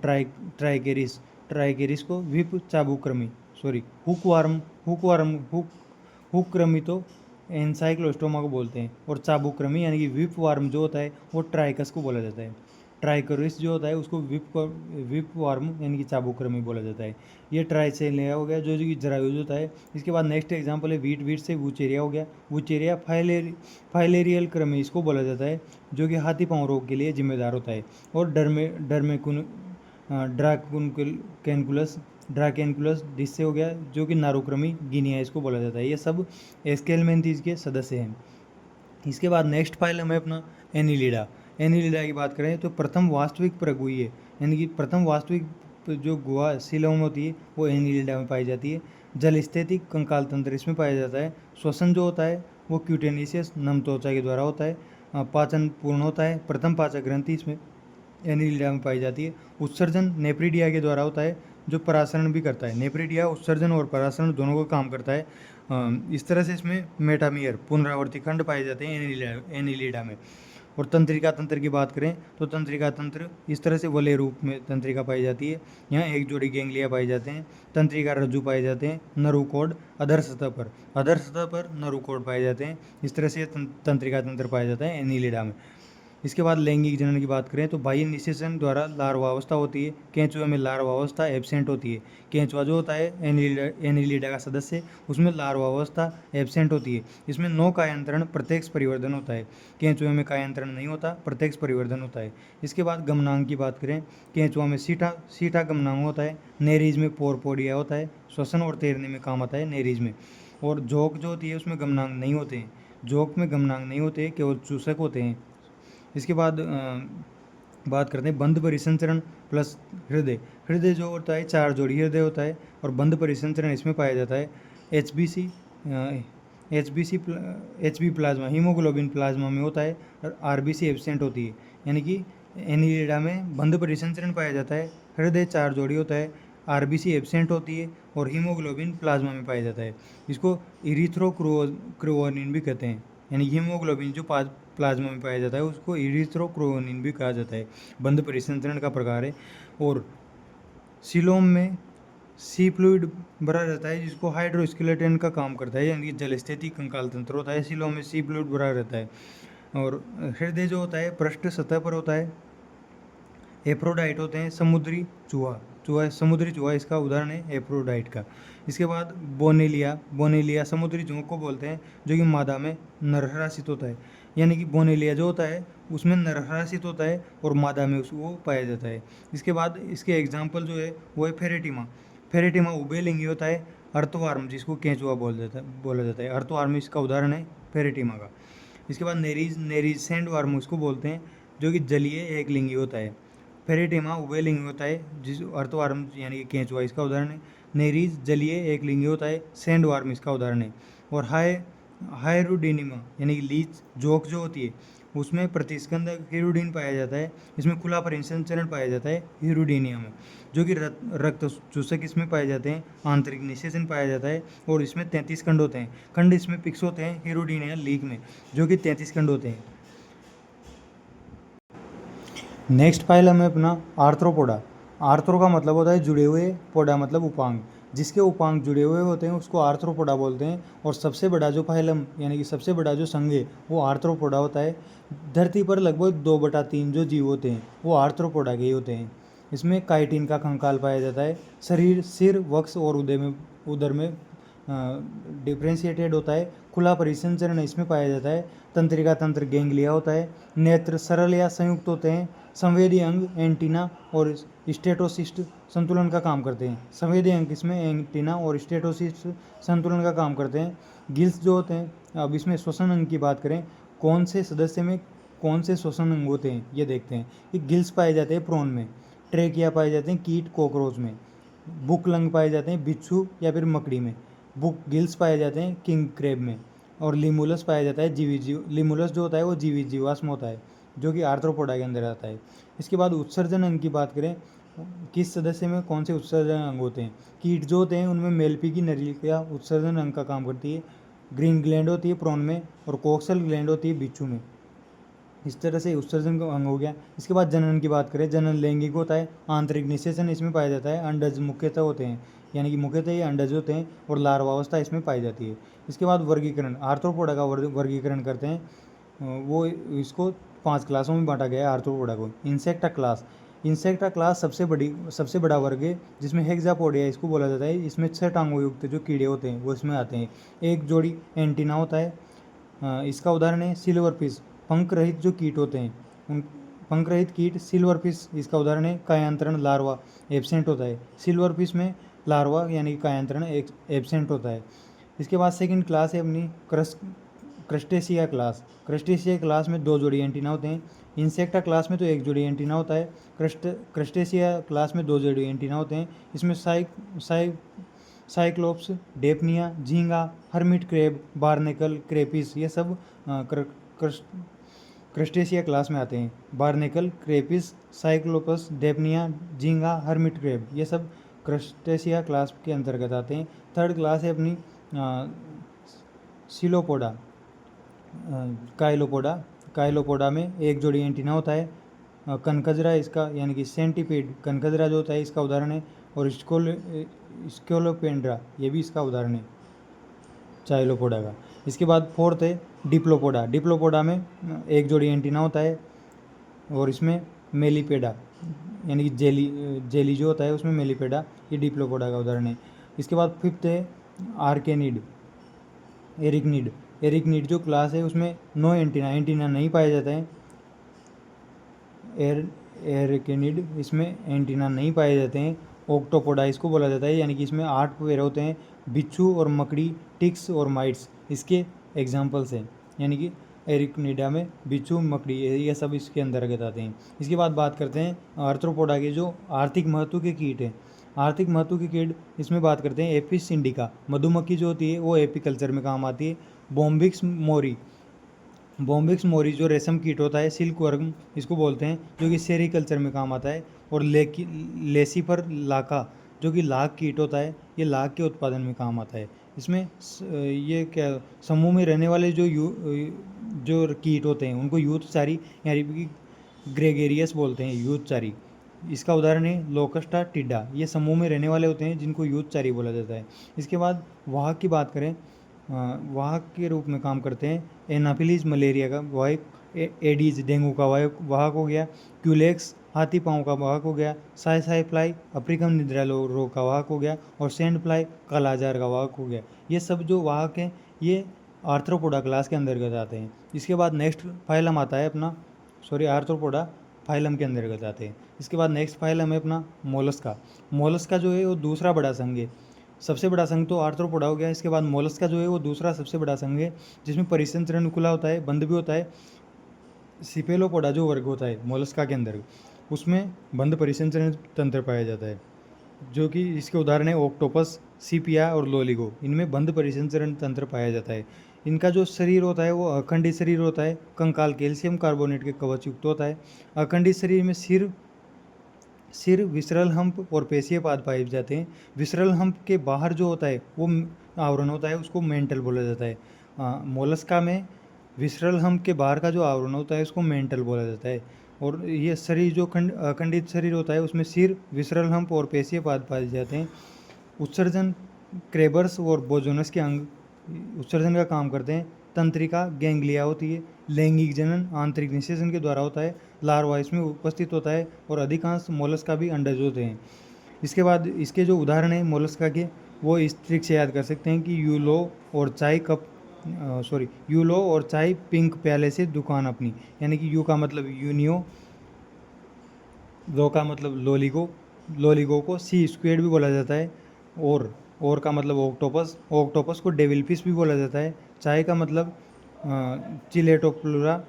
ट्राइकेरिस को विप चाबुक्रमी हुकक्रमी तो एनसाइक्लोस्टोमा को बोलते हैं, और चाबुक्रमी यानी कि विप वार्म जो होता है वो ट्राइकस को बोला जाता है। ट्राइकोरिस जो होता है उसको विप वार्म यानी कि चाबुक्रमी बोला जाता है। ये ट्राइचेनेला हो गया जो कि जरायुज होता है। इसके बाद नेक्स्ट एग्जांपल है वीट से वुचेरिया हो गया। वुचेरिया फाइलेरियल क्रमी इसको बोला जाता है, जो कि हाथी पाँव रोग के लिए जिम्मेदार होता है। और ड्राकेनकुलस जिससे हो गया जो कि नारुक्रमी गिनिया इसको बोला जाता है। ये सब एस्केलमेंथीज के सदस्य हैं। इसके बाद नेक्स्ट फाइलम है अपना एनिलिडा की बात करें तो प्रथम वास्तविक प्रगुही है, यानी कि प्रथम वास्तविक जो गुहा सीलोम होती है वो एनिलिडा में पाई जाती है। जल स्थितिक कंकाल तंत्र इसमें पाया जाता है। श्वसन जो होता है वो क्यूटेनिसियस नम त्वचा के द्वारा होता है। पाचन पूर्ण होता है। प्रथम पाचक ग्रंथि इसमें एनिलिडा में पाई जाती है। उत्सर्जन नेप्रिडिया के द्वारा होता है जो परासरण भी करता है। नेप्रिडिया उत्सर्जन और परासरण दोनों का काम करता है। इस तरह से इसमें मेटामियर पुनरावर्ती खंड पाए जाते हैं एनिलिडा में। और तंत्रिका तंत्र की बात करें तो तंत्रिका तंत्र इस तरह से वलय रूप में तंत्रिका पाई जाती है। यहाँ एक जोड़ी गैंग्लिया पाए जाते हैं। तंत्रिका रज्जु पाए जाते हैं। नरुकोड अधर सतह पर नरुकोड पाए जाते हैं। इस तरह से तंत्रिका तंत्र पाया जाता है एनिलिडा में। इसके बाद लैंगिक जनन की बात करें तो बाह्य निषेचन द्वारा लार्वावस्था होती है। केंचुआ में लार्वावस्था एब्सेंट होती है। केंचुआ जो होता है एनिलिडा का सदस्य, उसमें लार्वावस्था एब्सेंट होती है। इसमें नो कायांतरण प्रत्यक्ष परिवर्धन होता है। केंचुआ में कायांतरण नहीं होता, प्रत्यक्ष परिवर्धन होता है। इसके बाद गमनांग की बात करें, केंचुआ में सीटा गमनांग होता है। नेरीज में पोरपोडिया होता है, श्वसन और तैरने में काम आता है नेरीज में। और जोक जो होती है उसमें गमनांग नहीं होते हैं। जोक में गमनांग नहीं होते, केवल चूसक होते हैं। इसके बाद बात करते हैं बंध परिसंचरण प्लस हृदय। हृदय जो होता है 4 जोड़ी हृदय होता है और बंध परिसंचरण इसमें पाया जाता है। एचबी प्लाज्मा हीमोग्लोबिन प्लाज्मा में होता है और आरबीसी एब्सेंट होती है। यानी कि एनिलिडा में बंध परिसंचरण पाया जाता है, हृदय 4 जोड़ी होता है, आरबीसी एब्सेंट होती है और हीमोग्लोबिन प्लाज्मा में पाया जाता है। इसको इरिथ्रोक्रोनिन भी कहते हैं। यानी हीमोग्लोबिन जो प्लाज्मा में पाया जाता है उसको इरिथ्रोक्रोनिन भी कहा जाता है। बंध परिसंचरण का प्रकार है। और सीलोम में सी फ्लूइड भरा रहता है जिसको हाइड्रोस्केलेटन का काम करता है, यानी कि जलस्थिति कंकाल तंत्र होता है। सीलोम में सी फ्लूइड भरा रहता है। और हृदय जो होता है पृष्ठ सतह पर होता है। एप्रोडाइट होते हैं समुद्री समुद्री चूहा इसका उदाहरण है एप्रोडाइट का। इसके बाद बोनेलिया समुद्री चूहों को बोलते हैं जो कि मादा में नरहरासित होता है। यानी कि बोनेलिया जो होता है उसमें नरहरासित होता है और मादा में वो पाया जाता है। इसके बाद इसके एग्जाम्पल जो है वो है फेरेटिमा उभयलिंगी होता है। अर्थवार्म जिसको केंचुआ बोला जाता है, अर्थवार्म इसका उदाहरण है फेरेटिमा का। इसके बाद नेरीज सैंड वार्म उसको बोलते हैं जो कि जलीय एक लिंगी होता है। फेरेटिमा उभयलिंगी होता है, जिस अर्थवार्म यानी कि केंचुआ इसका उदाहरण है। नेरीज जलीय एक लिंगी होता है, सैंड वार्म इसका उदाहरण है। और हायरुडिनिमा यानी कि लीच जोक जो होती है उसमें प्रतिस्कंदक हिरुडीन पाया जाता है। इसमें खुला परिसंचरण पाया जाता है हिरुडीनिया में, जो कि रक्त चूसक इसमें पाए जाते हैं। आंतरिक निषेचन पाया जाता है और इसमें 33 खंड होते हैं। खंड इसमें फिक्स होते हैं हिरुडीनिया लीक में, जो कि 33 खंड होते हैं। नेक्स्ट फाइलम है अपना आर्थ्रोपोडा। आर्थ्रो का मतलब होता है जुड़े हुए, पोडा मतलब उपांग। जिसके उपांग जुड़े हुए होते हैं उसको आर्थ्रोपोडा बोलते हैं। और सबसे बड़ा जो फाइलम यानी कि सबसे बड़ा जो संघ है वो आर्थ्रोपोडा होता है। धरती पर लगभग 2/3 जो जीव होते हैं वो आर्थ्रोपोडा के ही होते हैं। इसमें काइटिन का कंकाल पाया जाता है। शरीर सिर, वक्ष और उदर में डिफ्रेंशिएटेड होता है। खुला परिसंचरण इसमें पाया जाता है। तंत्रिका तंत्र गैंग्लिया होता है। नेत्र सरल या संयुक्त होते हैं। संवेदी अंग एंटीना और स्टेटोसिस्ट संतुलन का काम करते हैं। संवेदी अंग इसमें एंटीना और स्टेटोसिस्ट संतुलन का काम करते हैं। गिल्स जो होते हैं, अब इसमें श्वसन अंग की बात करें, कौन से सदस्य में कौन से श्वसन अंग होते हैं ये देखते हैं कि गिल्स पाए जाते हैं प्रोन में, ट्रेकिया पाए जाते हैं कीट कॉकरोच में, बुक लंग पाए जाते हैं बिच्छू या फिर मकड़ी में, बुक गिल्स पाए जाते हैं किंग क्रेब में, और लिमुलस पाया जाता है लिमुलस जो होता है वो जीवाश्म होता है जो कि आर्थ्रोपोडा के अंदर आता है। इसके बाद उत्सर्जन अंग की बात करें, किस सदस्य में कौन से उत्सर्जन अंग होते हैं। कीट जो होते हैं उनमें मेलपी की नलिका उत्सर्जन अंग का काम करती है। ग्रीन ग्लैंड होती है प्रॉन में और कोक्सल ग्लैंड होती है बिच्छू में। इस तरह से उत्सर्जन का अंग हो गया। इसके बाद जनन की बात करें, जनन लैंगिक होता है। आंतरिक निषेचन इसमें पाया जाता है। अंडज मुख्यतः होते हैं, यानी कि मुख्यतः ये अंडज होते हैं और लार्वावस्था इसमें पाई जाती है। इसके बाद वर्गीकरण, आर्थ्रोपोडा का वर्गीकरण करते हैं। वो इसको 5 क्लासों में बांटा गया है आर्थ्रोपोडा को। इंसेक्टा क्लास सबसे बड़ा वर्ग है जिसमें हेक्सापोडिया इसको बोला जाता है। इसमें 6 टांगों युक्त जो कीड़े होते हैं वो इसमें आते हैं। एक जोड़ी एंटीना होता है। इसका उदाहरण है सिल्वर फिश। पंख रहित जो कीट होते हैं उन पंख रहित कीट सिल्वर फिश इसका उदाहरण है। कायांतरण लार्वा एब्सेंट होता है सिल्वर फिश में, लार्वा यानी कि कायांतरण एब्सेंट होता है। इसके बाद सेकंड क्लास है अपनी क्रस्टेशिया क्लास में 2 जोड़ी एंटीना होते हैं। इंसेक्टा क्लास में तो 1 जोड़ी एंटीना होता है। क्रस्टेशिया क्लास में 2 जोड़ी एंटीना होते हैं। इसमें साइक्लोप्स, डेफनिया, झींगा, हर्मिट क्रेब, बार्नेकल, क्रेपिस ये सब क्रस्टेशिया क्लास में आते हैं। बार्नेकल, क्रेपिस, साइक्लोपस, डेफनिया, झींगा, हर्मिट क्रेब ये सब क्रस्टेशिया क्लास के अंतर्गत आते हैं। थर्ड क्लास है अपनी सिलोपोडा काइलोपोडा में 1 जोड़ी एंटीना होता है। कनकजरा इसका यानी कि सेंटीपीड कनकजरा जो होता है इसका उदाहरण है। और स्कोलोपेंड्रा ये भी इसका उदाहरण है चाइलोपोडा का। इसके बाद फोर्थ है डिप्लोपोडा में 1 जोड़ी एंटीना होता है। और इसमें मेलिपेडा यानी कि जेली जो होता है उसमें मेलिपेडा, ये डिप्लोपोडा का उदाहरण है। इसके बाद फिफ्थ है आर्केनिड, एरिकनिड। एरिकनिड जो क्लास है उसमें नो एंटीना नहीं पाया जाता है। एरिकनिड इसमें एंटीना नहीं पाए जाते हैं। ऑक्टोपोडा इसको बोला जाता है, यानी कि इसमें 8 पैर होते हैं। बिच्छू और मकड़ी, टिक्स और माइट्स इसके एग्जाम्पल्स हैं, यानी कि एरिकनिडा में बिच्छू, मकड़ी ये सब इसके अंतर्गत आते हैं। इसके बाद बात करते हैं आर्थ्रोपोडा के जो आर्थिक महत्व के कीट हैं। आर्थिक महत्व के कीट इसमें बात करते हैं एपिस इंडिका, मधुमक्खी जो होती है वो एपीकल्चर में काम आती है। बॉम्बिक्स मोरी, बॉम्बिक्स मोरी जो रेशम कीट होता है, सिल्क वर्म इसको बोलते हैं, जो कि सेरीकल्चर में काम आता है। और लेसीफर लाका जो कि लाख कीट होता है, ये लाख के उत्पादन में काम आता है। इसमें ये क्या समूह में रहने वाले जो कीट होते हैं उनको यूथचारी यानी कि ग्रेगेरियस बोलते हैं, यूथचारी। इसका उदाहरण है लोकस्टा टिड्डा, ये समूह में रहने वाले होते हैं जिनको यूथचारी बोला जाता है। इसके बाद वाहक की बात करें, वाहक के रूप में काम करते हैं एनाफिलीज मलेरिया का वाहक, एडीज डेंगू का वाहक हो गया, क्यूलेक्स हाथी पाँव का वाहक हो गया, साई फ्लाई अफ्रीकन निद्रा रोग का वाहक हो गया, और सैंड फ्लाई कालाजार का वाहक हो गया। ये सब जो वाहक हैं ये आर्थ्रोपोडा क्लास के अंतर्गत आते हैं। इसके बाद नेक्स्ट फाइलम आता है अपना, आर्थ्रोपोडा फाइलम के अंतर्गत आते हैं। इसके बाद नेक्स्ट फाइलम है अपना मोलस्का। मोलस्का जो है वो दूसरा बड़ा संघ है। सबसे बड़ा संघ तो आर्थ्रोपोडा हो गया, इसके बाद मोलस्का जो है वो दूसरा सबसे बड़ा संघ है, जिसमें परिसंचरण खुला होता है, बंद भी होता है। सिफेलोपोडा जो वर्ग होता है मोलस्का के अंदर, उसमें बंद परिसंचरण तंत्र पाया जाता है, जो कि इसके उदाहरण है ऑक्टोपस, सीपिया और लोलिगो। इनमें बंद परिसंचरण तंत्र पाया जाता है। इनका जो शरीर होता है वो अखंडित शरीर होता है, कंकाल कैल्शियम कार्बोनेट के कवच युक्त होता है। अखंडित शरीर में सिर, विसरल हम्प और पेशीय पाद पाए जाते हैं। विसरल हम्प के बाहर जो होता है वो आवरण होता है, उसको मेंटल बोला जाता है। मोलस्का में विसरल हम्प के बाहर का जो आवरण होता है उसको मेंटल बोला जाता है। और ये शरीर जो अखंडित शरीर होता है उसमें सिर, विसरल हम्प और पेशीय पाद पाए जाते हैं। उत्सर्जन क्रेबर्स और बोजोनस के अंग उत्सर्जन का काम करते हैं। तंत्रिका गैंग्लिया होती है। लैंगिक जनन आंतरिक निषेचन के द्वारा होता है। लार्वा इसमें उपस्थित होता है, और अधिकांश मोलस्का भी अंडज होते हैं। इसके बाद इसके जो उदाहरण हैं मोलस्का के, वो इस ट्रिक से याद कर सकते हैं कि यूलो और चाय पिंक प्याले से दुकान अपनी, यानी कि यू का मतलब यूनियो, लो का मतलब लोलिगो को सी स्क्वेड भी बोला जाता है, और का मतलब ऑक्टोपस को डेविल फिश भी बोला जाता है। चाय का मतलब चिलेटोप्लूरा,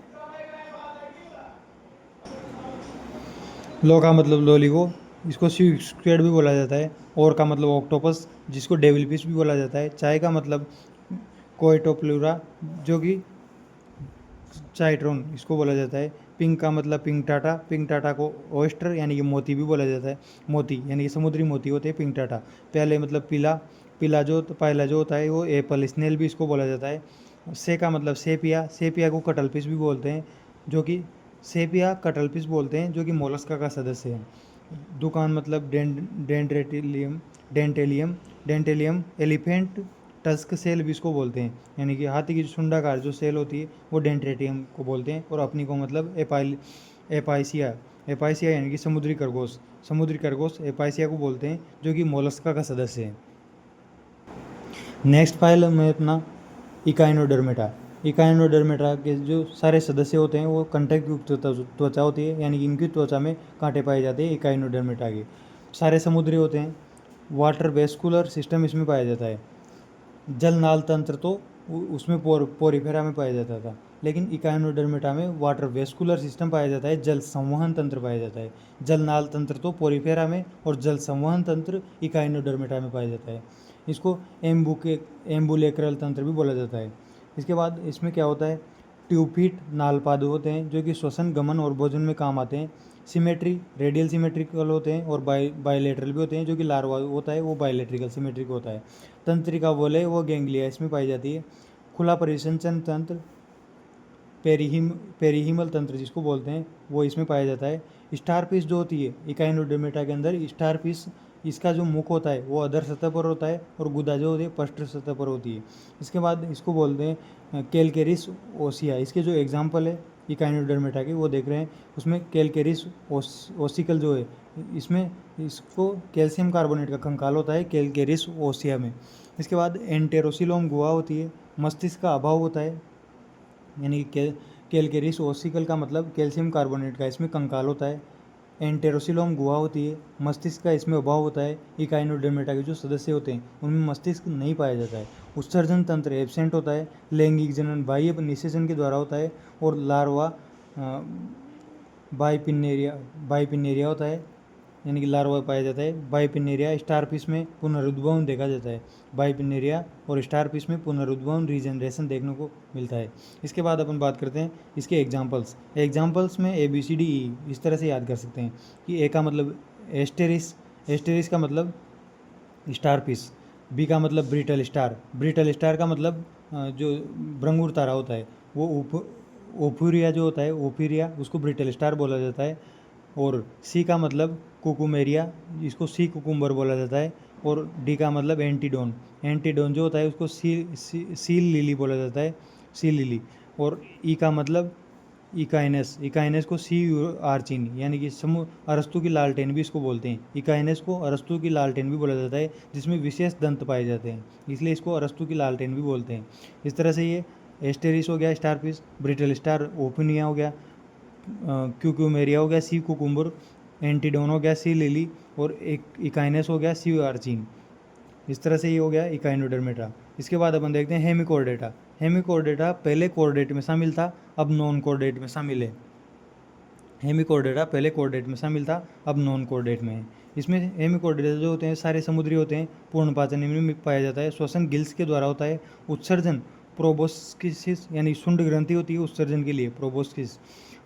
लो का मतलब लोलिगो, इसको सी स्क्वेड भी बोला जाता है। और का मतलब ऑक्टोपस, जिसको डेविल फिश भी बोला जाता है। चाय का मतलब कोएटोप्लूरा, जो कि चाइट्रोन इसको बोला जाता है। पिंक का मतलब पिंक टाटा को ओएस्टर यानी कि मोती भी बोला जाता है। मोती यानी कि समुद्री मोती होते हैं पिंक टाटा। पहले मतलब पीला जो होता है वो एप्पल स्नेल भी इसको बोला जाता है। से का मतलब सेपिया को कटलफिश भी बोलते हैं, जो कि सेपिया कटलफिश बोलते हैं, जो कि मोलस्का का सदस्य है। दुकान मतलब डेंटेलियम एलिफेंट टस्क सेल भी इसको बोलते हैं, यानी कि हाथी की शुंडाकार जो सेल होती है वो डेंट्रेटियम को बोलते हैं। और अपनी को मतलब एपाइसिया यानी कि समुद्री खरगोश एपाइसिया को बोलते हैं, जो कि मोलस्का का सदस्य है। नेक्स्ट फाइलम में अपना इकाइनोडर्मेटा के जो सारे सदस्य होते हैं वो कंटक युक्त त्वचा होती है, यानी कि इनकी त्वचा में कांटे पाए जाते हैं। इकाइनोडर्मेटा के सारे समुद्री होते हैं। वाटर वेस्कुलर सिस्टम इसमें पाया जाता है। जल नाल तंत्र तो उसमें पोरीफेरा में पाया जाता था, लेकिन इकाइनोडर्मेटा में वाटर वेस्कुलर सिस्टम पाया जाता है, जल संवहन तंत्र पाया जाता है। जल नाल तंत्र तो पोरीफेरा में, और जल संवहन तंत्र इकाइनोडर्मेटा में पाया जाता है। इसको एम्बुलेक्रल तंत्र भी बोला जाता है। इसके बाद इसमें क्या होता है, ट्यूबफिट नालपाद होते हैं, जो कि श्वसन, गमन और भोजन में काम आते हैं। सिमेट्री रेडियल सिमेट्रिकल होते हैं, और बायलेटरल भी होते हैं, जो कि लार्वा होता है वो बायलेट्रिकल सिमेट्रिक होता है। तंत्रिका बोले वो गैंग्लिया इसमें पाई जाती है। खुला परिसंचन तंत्र पेरिहिमल तंत्र जिसको बोलते हैं वो इसमें पाया जाता है। स्टारफिश जो होती है इकाइनोडर्मेटा के अंदर, स्टारफिश इसका जो मुख होता है वो अधर सतह पर होता है, और गुदा जो होती है पृष्ठ सतह पर होती है। इसके बाद इसको बोलते हैं कैलकेरिस ओसिया। इसके जो एग्जाम्पल है इकाइनोडर्मेटा की, वो देख रहे हैं। उसमें कैलकेरिस ओसिकल जो है, इसमें इसको कैल्शियम कार्बोनेट का कंकाल होता है कैलकेरिस ओसिया में। इसके बाद एंटेरोसिलोम गुहा होती है, मस्तिष्क का अभाव होता है, यानी कि कैलकेरिस ओसिकल का मतलब कैल्शियम कार्बोनेट का इसमें कंकाल होता है। एंटेरोसिलोम गुहा होती है, मस्तिष्क का इसमें अभाव होता है। इकाइनोडर्मेटा के जो सदस्य होते हैं उनमें मस्तिष्क नहीं पाया जाता है। उत्सर्जन तंत्र एब्सेंट होता है। लैंगिक जनन बाह्य निषेचन के द्वारा होता है। और लार्वा बाइपिनेरिया होता है, यानी कि लार्वा पाया जाता है। बाइपिनेरिया स्टारफिश में पुनरुद्भवन देखा जाता है। बाइपिनेरिया और स्टारफिश में पुनरुद्भवन रीजनरेशन देखने को मिलता है। इसके बाद अपन बात करते हैं इसके एग्जाम्पल्स में ABCDE इस तरह से याद कर सकते हैं कि ए का मतलब एस्टेरिस का मतलब स्टारफिश, बी का मतलब ब्रिटल स्टार का मतलब जो भृंगुर तारा होता है वो ओफूरिया जो होता है, ओफीरिया, उसको ब्रिटल स्टार बोला जाता है। और सी का मतलब कुकुमेरिया, इसको सी कुकुम्बर बोला जाता है। और डी का मतलब एंटीडोन जो होता है उसको सील लिली बोला जाता है, सील लिली। और ई का मतलब इकाइनस को सी आर्चिन, यानी कि अरस्तु की लालटेन भी इसको बोलते हैं। इकाइनस को अरस्तु की लालटेन भी बोला जाता है, जिसमें विशेष दंत पाए जाते हैं, इसलिए इसको अरस्तु की लालटेन भी बोलते हैं। इस तरह से ये एस्टेरिस हो गया स्टारफिश, ब्रिटल स्टार ओपिनिया हो गया, क्यूक्यूमेरिया हो गया सी कुकुम्बर, एंटीडोन हो गया सी लिली, और एक इकाइनस हो गया सी आर्चिन। इस तरह से ये हो गया इकाइनोडर्मेटा। इसके बाद अपन देखते हैं हेमिकोर्डेटा पहले कोर्डेट में शामिल था, अब नॉन कोर्डेट में शामिल है। हेमिकोर्डेटा पहले कोर्डेट में शामिल था, अब नॉन कोर्डेट में है। इसमें हेमिकोर्डेटा जो होते हैं सारे समुद्री होते हैं, पूर्णपाचन में पाया जाता है। श्वसन गिल्स के द्वारा होता है। उत्सर्जन प्रोबोस्किसिस, यानी शुंड ग्रंथि होती है उत्सर्जन के लिए, प्रोबोस्किस।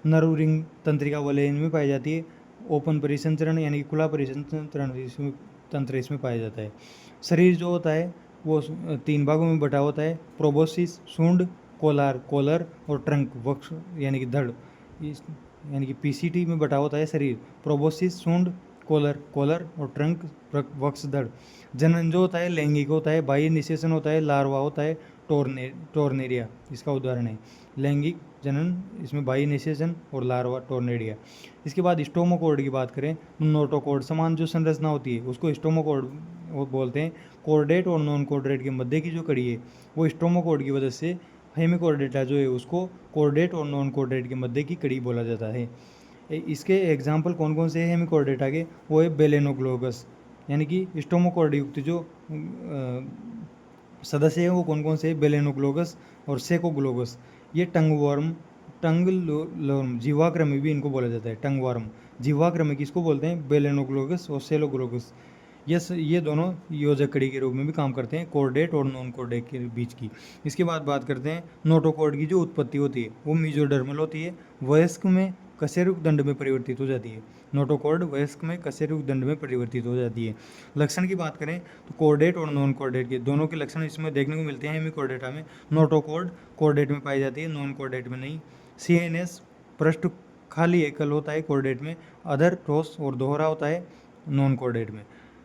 नर्व रिंग तंत्रिका वलय इनमें पाई जाती है। ओपन परिसंचरण, यानी कि खुला परिसंचरण तंत्र इसमें पाया जाता है। शरीर जो होता है वो 3 भागों में बटा होता है, प्रोबोसिस सूंड, कॉलर और ट्रंक वक्ष, यानी कि धड़, यानी कि PCT में बटा होता है शरीर। प्रोबोसिस सूंड, कॉलर और ट्रंक वक्ष धड़। जनन जो होता है लैंगिक होता है, बाह्य निषेचन होता है, लार्वा होता है, टोर्नेरिया इसका उदाहरण है। लैंगिक जनन, इसमें बाह्य निषेचन, और लार्वा टोर्नेरिया। इसके बाद स्टोमोकोर्ड की बात करें, नोटोकोर्ड समान जो संरचना होती है उसको स्टोमोकोर्ड बोलते हैं। कोर्डेट और नॉन कोर्डेट के मध्य की जो कड़ी है वो स्टोमोकोर्ड की वजह से हेमिकोर्डेटा जो है उसको कोर्डेट और नॉन कोर्डेट के मध्य की कड़ी बोला जाता है। इसके एग्जाम्पल कौन कौन से हैं हेमिकोर्डेटा के, वो है बेलेनोग्लोगस, यानी कि स्टोमोकोर्ड युक्त जो सदस्य हैं वो कौन कौन से हैं, बेलेनोग्लोगस और सेकोग्लोगस। ये टंग जीवाक्रमी भी इनको बोला जाता है, टंग वार्म। जीवाक्रमी किसको बोलते हैं, बेलेनोग्लोगस और सेलोग्लोगस। ये दोनों योजक कड़ी के रूप में भी काम करते हैं कोर्डेट और नॉन कोर्डेट के बीच की। इसके बाद बात करते हैं नोटोकोर्ड की जो उत्पत्ति होती है वो मीजोडर्मल होती है, वयस्क में कशेरुक दंड में परिवर्तित हो जाती है। नोटोकोर्ड वयस्क में कशेरुक दंड में परिवर्तित हो जाती है। लक्षण की बात करें तो कोर्डेट और नॉन कोर्डेट के दोनों के लक्षण इसमें देखने को मिलते हैं हेमिकोर्डेटा में। नोटोकोर्ड कोर्डेट में पाई जाती है, नॉन कोर्डेट में नहीं। CNS पृष्ठ खाली एकल होता है कोर्डेट में, अधर ठोस और दोहरा होता है नॉन कोर्डेट में।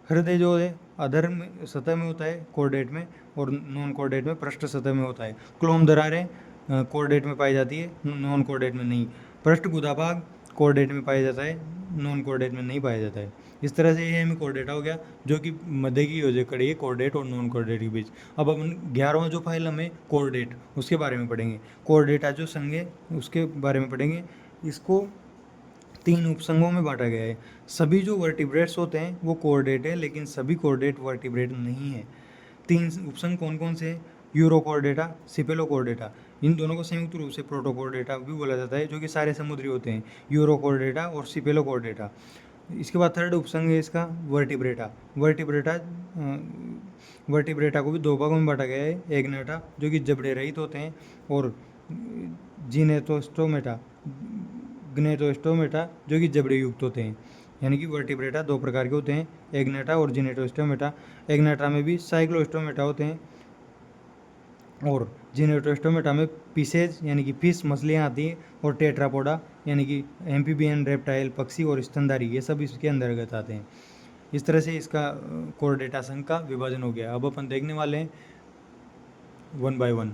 हृदय जो है अधर में सतह में होता है कोर्डेट में, और नॉन कोर्डेट में पृष्ठ सतह में होता है। क्लोम दरारें कोर्डेट में पाई जाती है, नॉन कोर्डेट में नहीं। पृष्ठ गुदा भाग कोर्डेट में पाया जाता है, नॉन कोर्डेट में नहीं पाया जाता है। इस तरह से ये हेमिकोर्डेटा हो गया जो कि मध्य की योजक कड़ी है कोर्डेट और नॉन कोर्डेट के बीच। अब अपन 11वां जो फाइलम है कोर्डेट, उसके बारे में पढ़ेंगे। कोर्डेटा जो संघ है उसके बारे में पढ़ेंगे। इसको 3 उपसंघों में बांटा गया है। सभी जो वर्टिब्रेट्स होते हैं वो कोर्डेट है, लेकिन सभी कोर्डेट वर्टिब्रेट नहीं है। 3 उपसंघ कौन कौन से हैं, यूरोकोर्डेटा, सिपेलोकोर्डेटा। इन दोनों को संयुक्त रूप से प्रोटोकोर्डेटा भी बोला जाता है, जो कि सारे समुद्री होते हैं, यूरोकोर्डेटा और सिपेलोकोर्डेटा। इसके बाद थर्ड उपसंघ है इसका वर्टिब्रेटा को भी 2 भागों में बांटा गया है। एग्नेटा जो कि जबड़े रहित होते हैं, और ग्नेटोस्टोमेटा जो कि जबड़े युक्त होते हैं। यानी कि वर्टिब्रेटा 2 प्रकार के होते हैं, एग्नेटा और जिनेटोस्टोमेटा। एग्नेटा में भी साइक्लोस्टोमेटा होते हैं, और जिनेटोस्टोमेटा में फिशेज यानी कि फिश मछलियाँ आती हैं, और टेट्रापोडा यानी कि एम्फीबियन रेप्टाइल पक्षी और स्तनधारी, ये सब इसके अंतर्गत आते हैं। इस तरह से इसका कोर्डेटा संघ का विभाजन हो गया। अब अपन देखने वाले हैं 1 by 1।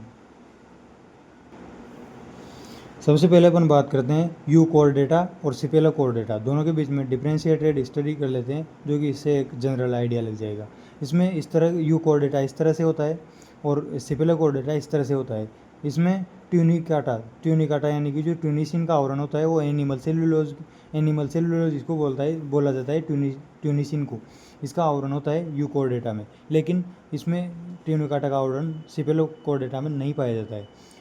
सबसे पहले अपन बात करते हैं यू कोर्डेटा और सिपेला कोर्डेटा, दोनों के बीच में डिफरेंशिएटेड स्टडी कर लेते हैं, जो कि इससे एक जनरल आइडिया लग जाएगा। इसमें इस तरह यू कोर्डेटा इस तरह से होता है और सिपेला कोर्डेटा इस तरह से होता है। इसमें ट्यूनिकाटा यानी कि जो ट्यूनिसिन का आवरण होता है वो एनिमल सेलुलोज इसको बोला जाता है ट्यूनिसिन को, इसका आवरण होता है यू कोर्डेटा में। लेकिन इसमें ट्यूनिकाटा का आवरण सिपेलो कोर्डेटा में नहीं पाया जाता है।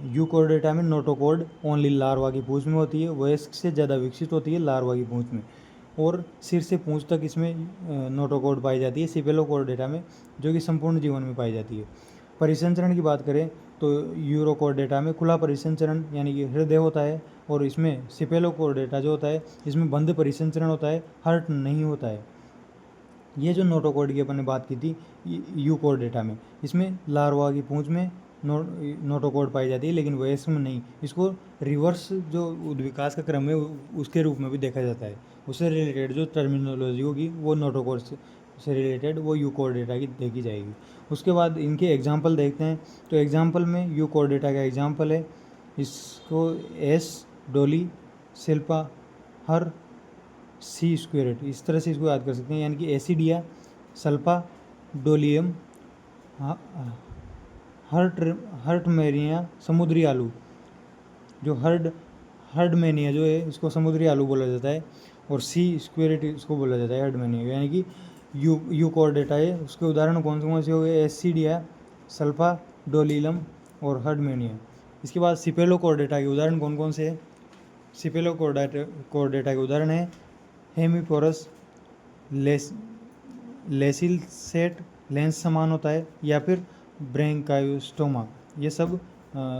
यू कोर्डेटा में नोटोकॉर्ड ओनली लार्वा की पूंछ में होती है, वयस्क से ज़्यादा विकसित होती है लार्वा की पूंछ में, और सिर से पूंछ तक इसमें नोटोकॉर्ड पाई जाती है सिपेलोकोर्डेटा में, जो कि संपूर्ण जीवन में पाई जाती है। परिसंचरण की बात करें तो यूरोकोर्डेटा में खुला परिसंचरण यानी कि हृदय होता है, और इसमें सिपेलोकोर्डेटा जो होता है इसमें बंद परिसंचरण होता है, हार्ट नहीं होता है। ये जो नोटोकॉर्ड की अपन ने बात की थी यूकोर्डेटा में, इसमें लार्वा की पूंछ में नोटोकॉर्ड पाई जाती है, लेकिन वयस्क में नहीं। इसको रिवर्स जो विकास का क्रम है उसके रूप में भी देखा जाता है। उससे रिलेटेड जो टर्मिनोलॉजी होगी वो नोटोकॉर्ड से रिलेटेड वो यूकोर्डेटा की देखी जाएगी। उसके बाद इनके एग्जाम्पल देखते हैं। तो एग्जाम्पल में यूकोर्डेटा का एग्जाम्पल है, इसको एस डोली शिल्पा हर सी स्क्वेरेट इस तरह से इसको याद कर सकते हैं, यानी कि एसिडिया सल्फा डोलियम हर्टमेनिया समुद्री आलू, जो हर्डमेनिया जो है इसको समुद्री आलू बोला जाता है, और सी स्क्वेरेट इसको बोला जाता है हर्डमेनिया, यानी कि यूकोर्डेटा है। उसके उदाहरण कौन से हो गए, एसिडिया सल्फा डोलिलम और हर्डमेनिया। इसके बाद सिपेलोकोर्डेटा के उदाहरण कौन से हैं। सिपेलोकोर्डेटा के उदाहरण है हेमीपोरस लेसिल सेट लेंस समान होता है, या फिर ब्रेंकायोस्टोमा, ये सब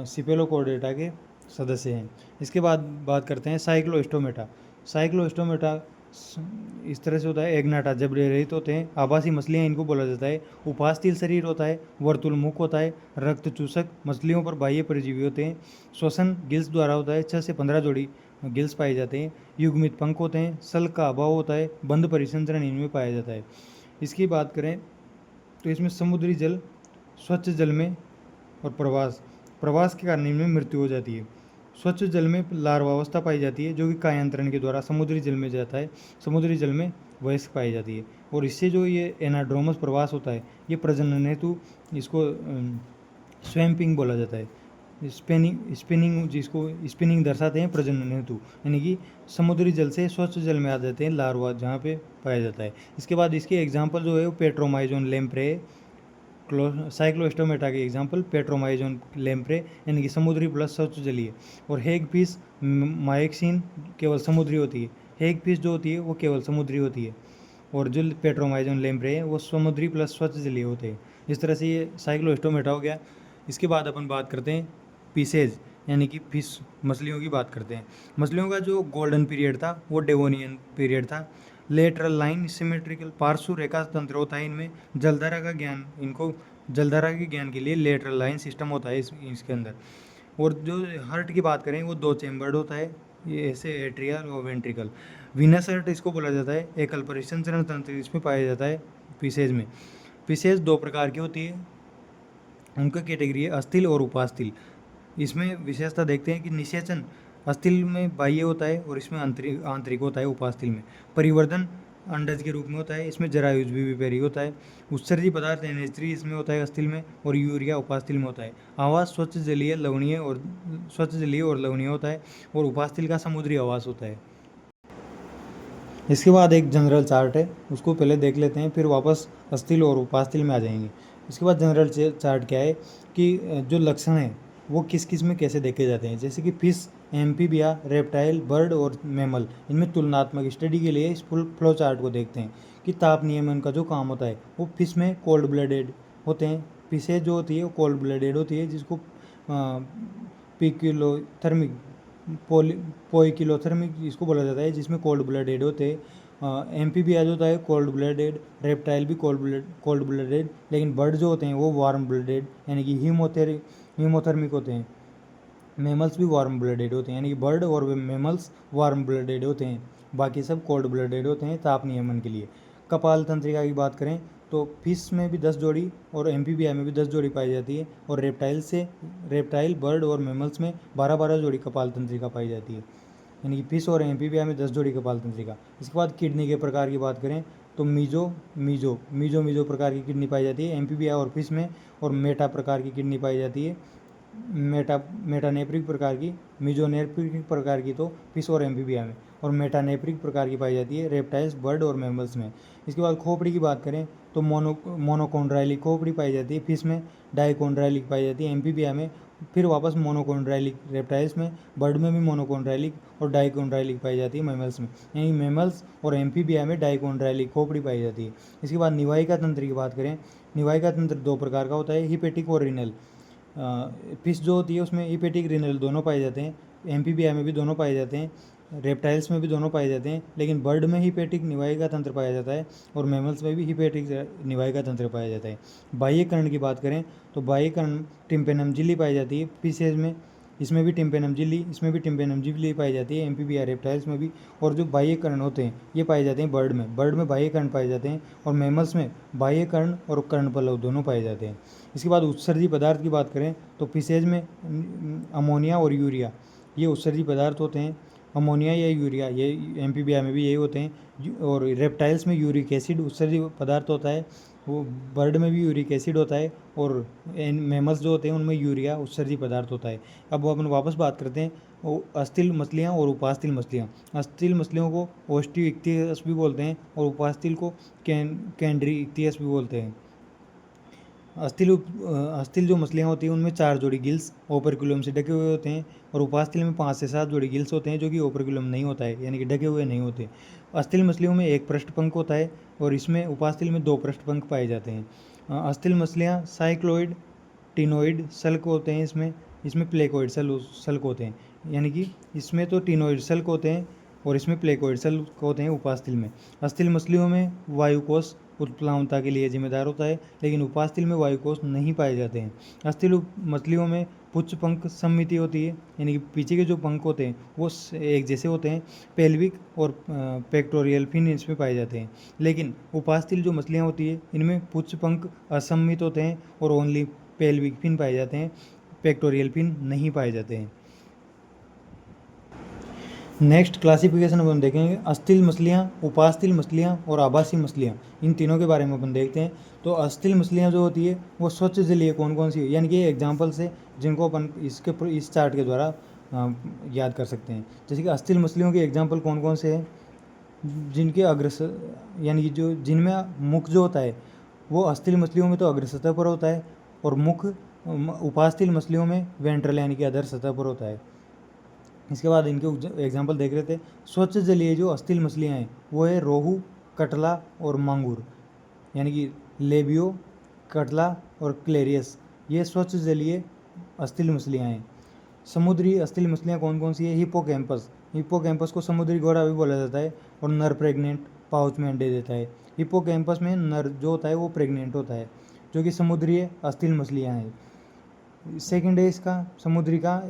सिपेलोकोर्डेटा के सदस्य हैं। इसके बाद बात करते हैं साइक्लोस्टोमेटा इस तरह से होता है, एग्नाटा जब रहित होते हैं, आभासी मछलियाँ इनको बोला जाता है, उपास्थील शरीर होता है, वर्तुलमुख होता है, रक्त चूसक, मछलियों पर बाह्य परजीवी होते हैं, श्वसन गिल्स द्वारा होता है, 6 से 15 जोड़ी गिल्स पाए जाते हैं, युग्मित पंख होते हैं, सल का अभाव होता है, बंद परिसंचरण इनमें पाया जाता है। इसकी बात करें तो इसमें समुद्री जल, स्वच्छ जल में और प्रवास के कारण इनमें मृत्यु हो जाती है। स्वच्छ जल में लार्वावस्था पाई जाती है, जो कि कायांतरण के द्वारा समुद्री जल में जाता है, समुद्री जल में वयस्क पाई जाती है। और इससे जो ये एनाड्रोमस प्रवास होता है, ये प्रजनन हेतु इसको स्वैम्पिंग बोला जाता है, स्पिनिंग जिसको स्पिनिंग दर्शाते हैं प्रजनन हेतु, यानी कि समुद्री जल से स्वच्छ जल में आ जाते हैं लार्वा जहाँ पे पाया जाता है। इसके बाद इसके एग्जाम्पल जो है वो पेट्रोमाइजोन लेम्प्रे, साइक्लोस्टोमेटा के एग्जाम्पल पेट्रोमाइजोन लेम्प्रे यानी कि समुद्री प्लस स्वच्छ जलीय, और हेग फिश माइक्सिन केवल समुद्री होती है, हेग फिश जो होती है वो केवल समुद्री होती है, और जो पेट्रोमाइजोन लेम्प्रे है वो समुद्री प्लस स्वच्छ जलीय होते हैं। इस तरह से ये साइक्लोस्टोमेटा हो गया। इसके बाद अपन बात करते हैं पीसेज यानी कि फिश मछलियों की बात करते हैं। मछलियों का जो गोल्डन पीरियड था वो डेवोनियन पीरियड था। लेटरल लाइन सिमेट्रिकल पार्श्व रेखा तंत्र होता है इनमें, जलधारा के ज्ञान के लिए लेटरल लाइन सिस्टम होता है इसके अंदर। और जो हार्ट की बात करें वो 2 चैम्बर्ड होता है, ये ऐसे एट्रियल और वेंट्रिकल। वीनस हार्ट इसको बोला जाता है, एकल परिसंचरण तंत्र इसमें पाया जाता है फिशेज में। फिशेज 2 प्रकार की होती है, उनका कैटेगरी है अस्थिल और उपास्थील। इसमें विशेषता देखते हैं कि निषेचन अस्थिल में बाह्य होता है और इसमें आंतरिक होता है उपास्थील में। परिवर्धन अंडज के रूप में होता है, इसमें जरायुज भी विपेरी होता है। उत्सर्जी पदार्थ NH3 इसमें होता है अस्थिल में, और यूरिया उपास्थील में होता है। आवास स्वच्छ जलीय लवणीय और लवणीय होता है, और उपास्थील का समुद्री आवास होता है। इसके बाद एक जनरल चार्ट है, उसको पहले देख लेते हैं, फिर वापस अस्थिल और उपास्थील में आ जाएंगे। इसके बाद जनरल चार्ट क्या है कि जो लक्षण है वो किस किस में कैसे देखे जाते हैं, जैसे कि फिश, एम्फीबिया, रेप्टाइल, बर्ड और मैमल, इनमें तुलनात्मक स्टडी के लिए इस फुल फ्लो चार्ट को देखते हैं कि ताप नियमन का जो काम होता है वो फिश में कोल्ड ब्लडेड होते हैं। फिशेज जो होती है वो कोल्ड ब्लडेड होती है, जिसको पिक्यूलोथर्मिक पोइकिलोथर्मिक इसको बोला जाता है, जिसमें कोल्ड ब्लडेड होते हैं। एम्फीबिया जो होता है कोल्ड ब्लडेड, रेप्टाइल भी कोल्ड ब्लडेड, लेकिन बर्ड जो होते हैं वो वार्म ब्लडेड यानी कि हीमोथर्मिक होते हैं। मैमल्स भी वार्म ब्लडेड होते हैं, यानी कि बर्ड और मैमल्स वार्म ब्लडेड होते हैं, बाकी सब कोल्ड ब्लडेड होते हैं ताप नियमन के लिए। कपाल तंत्रिका की बात करें तो फिश में भी 10 जोड़ी और एम्फीबिया में भी 10 जोड़ी पाई जाती है, और रेप्टाइल, बर्ड और मैमल्स में 12-12 जोड़ी कपाल तंत्रिका पाई जाती है। यानी कि फिश और एम्फीबिया में 10 जोड़ी कपाल तंत्रिका। इसके बाद किडनी के प्रकार की बात करें तो मीजो प्रकार की किडनी पाई जाती है एम्फीबिया और फिश में, और मेटा प्रकार की किडनी पाई जाती है मेटानेफ्रिक प्रकार की, मीजोनेफ्रिक प्रकार की तो फिश और एम्फीबिया में, और मेटानेफ्रिक प्रकार की पाई जाती है रेप्टाइल्स, बर्ड और मैमल्स में। इसके बाद खोपड़ी की बात करें तो मोनोकोन्ड्राइलिक खोपड़ी पाई जाती है फिश में, डाइकोन्ड्राइलिक पाई जाती है एम्फीबिया में, फिर वापस मोनोकोन्ड्राइलिक रेप्टाइल्स में, बर्ड में भी मोनोकोन्ड्राइलिक और डाइकोन्ड्राइलिक पाई जाती है मैमल्स में। यानी मैमल्स और एम्फीबिया में डाइकोन्ड्राइलिक खोपड़ी पाई जाती है। इसके बाद निवाहिका तंत्र की बात करें, निवाहिका तंत्र 2 प्रकार का होता है, हिपेटिक और रीनल। फिश जो होती है उसमें हिपेटिक रीनल दोनों पाए जाते हैं, एम्फीबिया में भी दोनों पाए जाते हैं, रेप्टाइल्स में भी दोनों पाए जाते हैं, लेकिन बर्ड में हिपेटिक निवाहिका तंत्र पाया जाता है और मैमल्स में भी हिपेटिक निवाहिका तंत्र पाया जाता है। बाह्यकर्ण की बात करें तो बाह्यकर्ण टिम्पेनम झिल्ली पाई जाती है फिशेज में, इसमें भी टिम्पेनम झिल्ली पाई जाती है एम्फीबिया रेप्टाइल्स में भी। और जो बाह्यकर्ण होते हैं ये पाए जाते हैं बर्ड में बाह्यकर्ण पाए जाते हैं, और मैमल्स में बाह्यकर्ण और कर्णपल्लव दोनों पाए जाते हैं। इसके बाद उत्सर्जी पदार्थ की बात करें तो फिशेज में अमोनिया और यूरिया ये उत्सर्जी पदार्थ होते हैं, अमोनिया या यूरिया ये एम्फीबिया में भी यही होते हैं, और रेप्टाइल्स में यूरिक एसिड उत्सर्जी पदार्थ होता है, वो बर्ड में भी यूरिक एसिड होता है, और मैमल्स जो होते हैं उनमें यूरिया उत्सर्जी पदार्थ होता है। अब वो अपन वापस बात करते हैं वो अस्थिल मछलियाँ और उपास्थल मछलियाँ। अस्थिल मछलियों को ओस्टियो इक्तियस भी बोलते हैं और उपास्थल को कैंड्री इक्तियस भी बोलते हैं। अस्थिल जो मछलियाँ होती हैं उनमें 4 जोड़ी गिल्स ओपरक्यूलम से ढके हुए होते हैं, और उपास्थल में 5 से 7 जोड़ी गिल्स होते हैं जो कि ओपरक्यूलम नहीं होता है, यानी कि ढके हुए नहीं होते। अस्थिल मछलियों में 1 पृष्ठपंख होता है, और इसमें उपास्थल में 2 पृष्ठपंख पाए जाते हैं। अस्थिल मछलियाँ साइक्लोइड, टिनोइड सल्क होते हैं, इसमें प्लेकोइड सल्क होते हैं, यानी कि इसमें तो टिनोइड सल्क होते हैं और इसमें प्लेकोइड सल्क होते हैं उपास्थल में। अस्थिल मछलियों में वायुकोश उत्प्लावनता के लिए जिम्मेदार होता है, लेकिन उपास्थल में वायुकोश नहीं पाए जाते हैं। अस्थिल मछलियों में पुच्छ पंख सममिति होती है, यानी कि पीछे के जो पंख होते हैं वो एक जैसे होते हैं, पेल्विक और पेक्टोरियल फिन इसमें पाए जाते हैं। लेकिन उपास्थल जो मछलियाँ होती है इनमें पुच्छ पंख असममित होते हैं और ओनली पेल्विक फिन पाए जाते हैं, पेक्टोरियल फिन नहीं पाए जाते हैं। नेक्स्ट क्लासिफिकेशन अपन देखेंगे अस्थिल मछलियाँ, उपास्थल मछलियाँ और आभासी मछलियाँ, इन तीनों के बारे में अपन देखते हैं। तो अस्थिल मछलियाँ जो होती है वो स्वच्छ जलीय कौन कौन सी है, यानी कि एग्जाम्पल्स है जिनको अपन इस चार्ट के द्वारा याद कर सकते हैं। जैसे कि अस्थिल मछलियों के एग्जाम्पल कौन कौन से हैं, जिनके यानी कि जो जिनमें मुख जो होता है वो अस्थिल मछलियों में तो अग्र सतह पर होता है, और मुख उपास्थल मछलियों में वेंट्रल यानी कि अधर सतह पर होता है। इसके बाद इनके एग्जाम्पल देख रहे थे। स्वच्छ जलीय जो अस्थिल मछलियाँ हैं वो है रोहू, कटला और मांगूर, यानी कि लेबियो, कटला और क्लेरियस, ये स्वच्छ जलीय अस्थिल मछलियाँ हैं। समुद्री अस्थिल मछलियाँ कौन कौन सी है, हिप्पोकैम्पस को समुद्री घोड़ा भी बोला जाता है, और नर प्रेग्नेंट पाउच में अंडे देता है। हिप्पोकैम्पस में नर जो होता है वो प्रेग्नेंट होता है, जो कि समुद्री अस्थिल मछलियाँ हैं। सेकेंड है इसका समुद्री का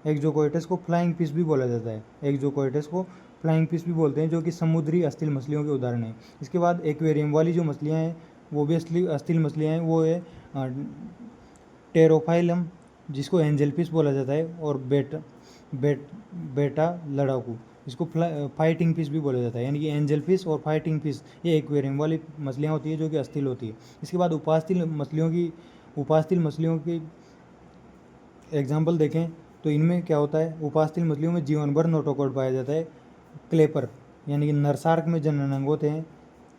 एक्जोकोइटस को फ्लाइंग फिश भी बोला जाता है, एक्जोकोइटस को फ्लाइंग फिश भी बोलते हैं, जो कि समुद्री अस्थिल मछलियों के उदाहरण हैं। इसके बाद एक्वेरियम वाली जो मछलियाँ हैं वो भी अस्थिल मछलियाँ हैं, वो है टेरोफाइलम जिसको एंजल फिश बोला जाता है, और बेटा लड़ाकू इसको फाइटिंग फिश भी बोला जाता है, यानी कि एंजल फिश और फाइटिंग फिश ये एक्वेरियम वाली मछलियाँ होती है जो कि अस्थिल होती है। इसके बाद उपास्थल मछलियों की एग्जाम्पल देखें तो इनमें क्या होता है, उपास्थल मछलियों में जीवन भर नोटोकॉर्ड पाया जाता है, क्लेपर यानी कि नरसार्क में जनन अंग होते हैं,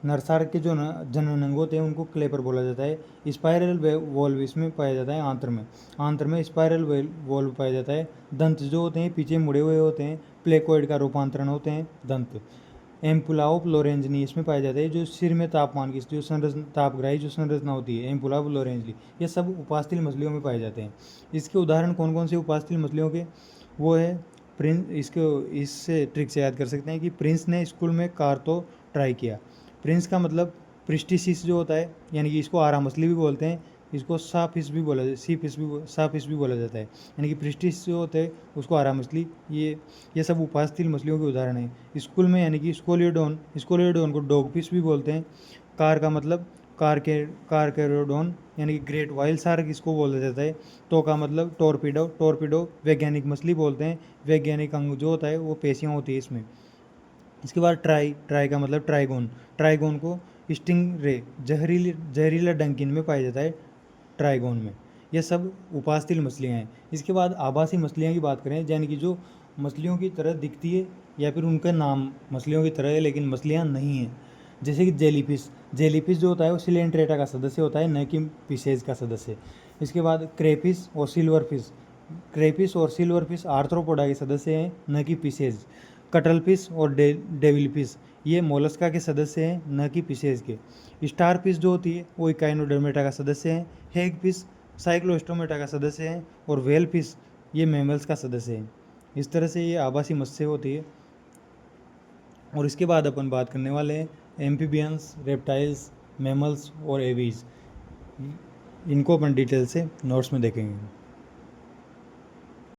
नरसार्क के जो जनन अंग होते हैं उनको क्लेपर बोला जाता है। स्पाइरल वॉल्व इसमें पाया जाता है, आंत्र में स्पाइरल वॉल्व पाया जाता है। दंत जो होते हैं पीछे मुड़े हुए होते हैं, प्लेकोइड का रूपांतरण होते हैं दंत। एम्पुला ऑफ लोरेंजनी इसमें पाए जाते हैं, जो सिर में तापमान की जो संरचना तापग्राही जो संरचना होती है, एम्पुला ऑफ लोरेंजनी, ये सब उपास्थल मछलियों में पाए जाते हैं। इसके उदाहरण कौन कौन से उपास्थल मछलियों के, वो है प्रिंस, इससे ट्रिक से याद कर सकते हैं कि प्रिंस ने स्कूल में कार तो ट्राई किया। प्रिंस का मतलब प्रिस्टिसिस जो होता है, यानी कि इसको आरा मछली भी बोलते हैं, इसको सा फिश भी बोला जाता है, यानी कि प्रिस्टिस जो होते हैं उसको आरा मछली, ये सब उपास्थल मछलियों के उदाहरण हैं। स्कूल में यानी कि स्कोलियोडोन को डॉग फिश भी बोलते हैं, कार का मतलब कारकेरोडोन यानी कि ग्रेट वाइल्ड शार्क इसको बोला जाता है। तो का मतलब टोरपीडो वैज्ञानिक मछली बोलते हैं। वैज्ञानिक अंग जो होता है वो पेशियाँ होती है इसमें। इसके बाद ट्राई का मतलब ट्राइगोन को स्टिंग रे जहरीला डंकिन में पाया जाता है ट्राइगोन में। ये सब उपास्थल मछलियाँ हैं। इसके बाद आभासी मछलियाँ की बात करें, यानी कि जो मछलियों की तरह दिखती है या फिर उनका नाम मछलियों की तरह है लेकिन मछलियाँ नहीं हैं, जैसे कि जेलीफिश जो होता है वो सिलेंट्रेटा का सदस्य होता है, न कि पिसेज का सदस्य। इसके बाद क्रेपिस और सिल्वर फिश आर्थ्रोपोडा के सदस्य हैं, न कि पिसेज। कटल फिश और डेविल फिश ये मोलस्का के सदस्य हैं, न कि पिसेज के। स्टार फिश जो होती है वो इकाइनोडर्मेटा का सदस्य हैं। हेग फिश साइक्लोस्टोमेटा का सदस्य हैं। और वेल फिश ये मैमल्स का सदस्य हैं। इस तरह से ये आभासी मत्स्य होती है। और इसके बाद अपन बात करने वाले हैं एम्फीबियंस, रेप्टाइल्स, मैमल्स और एवीज। इनको अपन डिटेल से नोट्स में देखेंगे।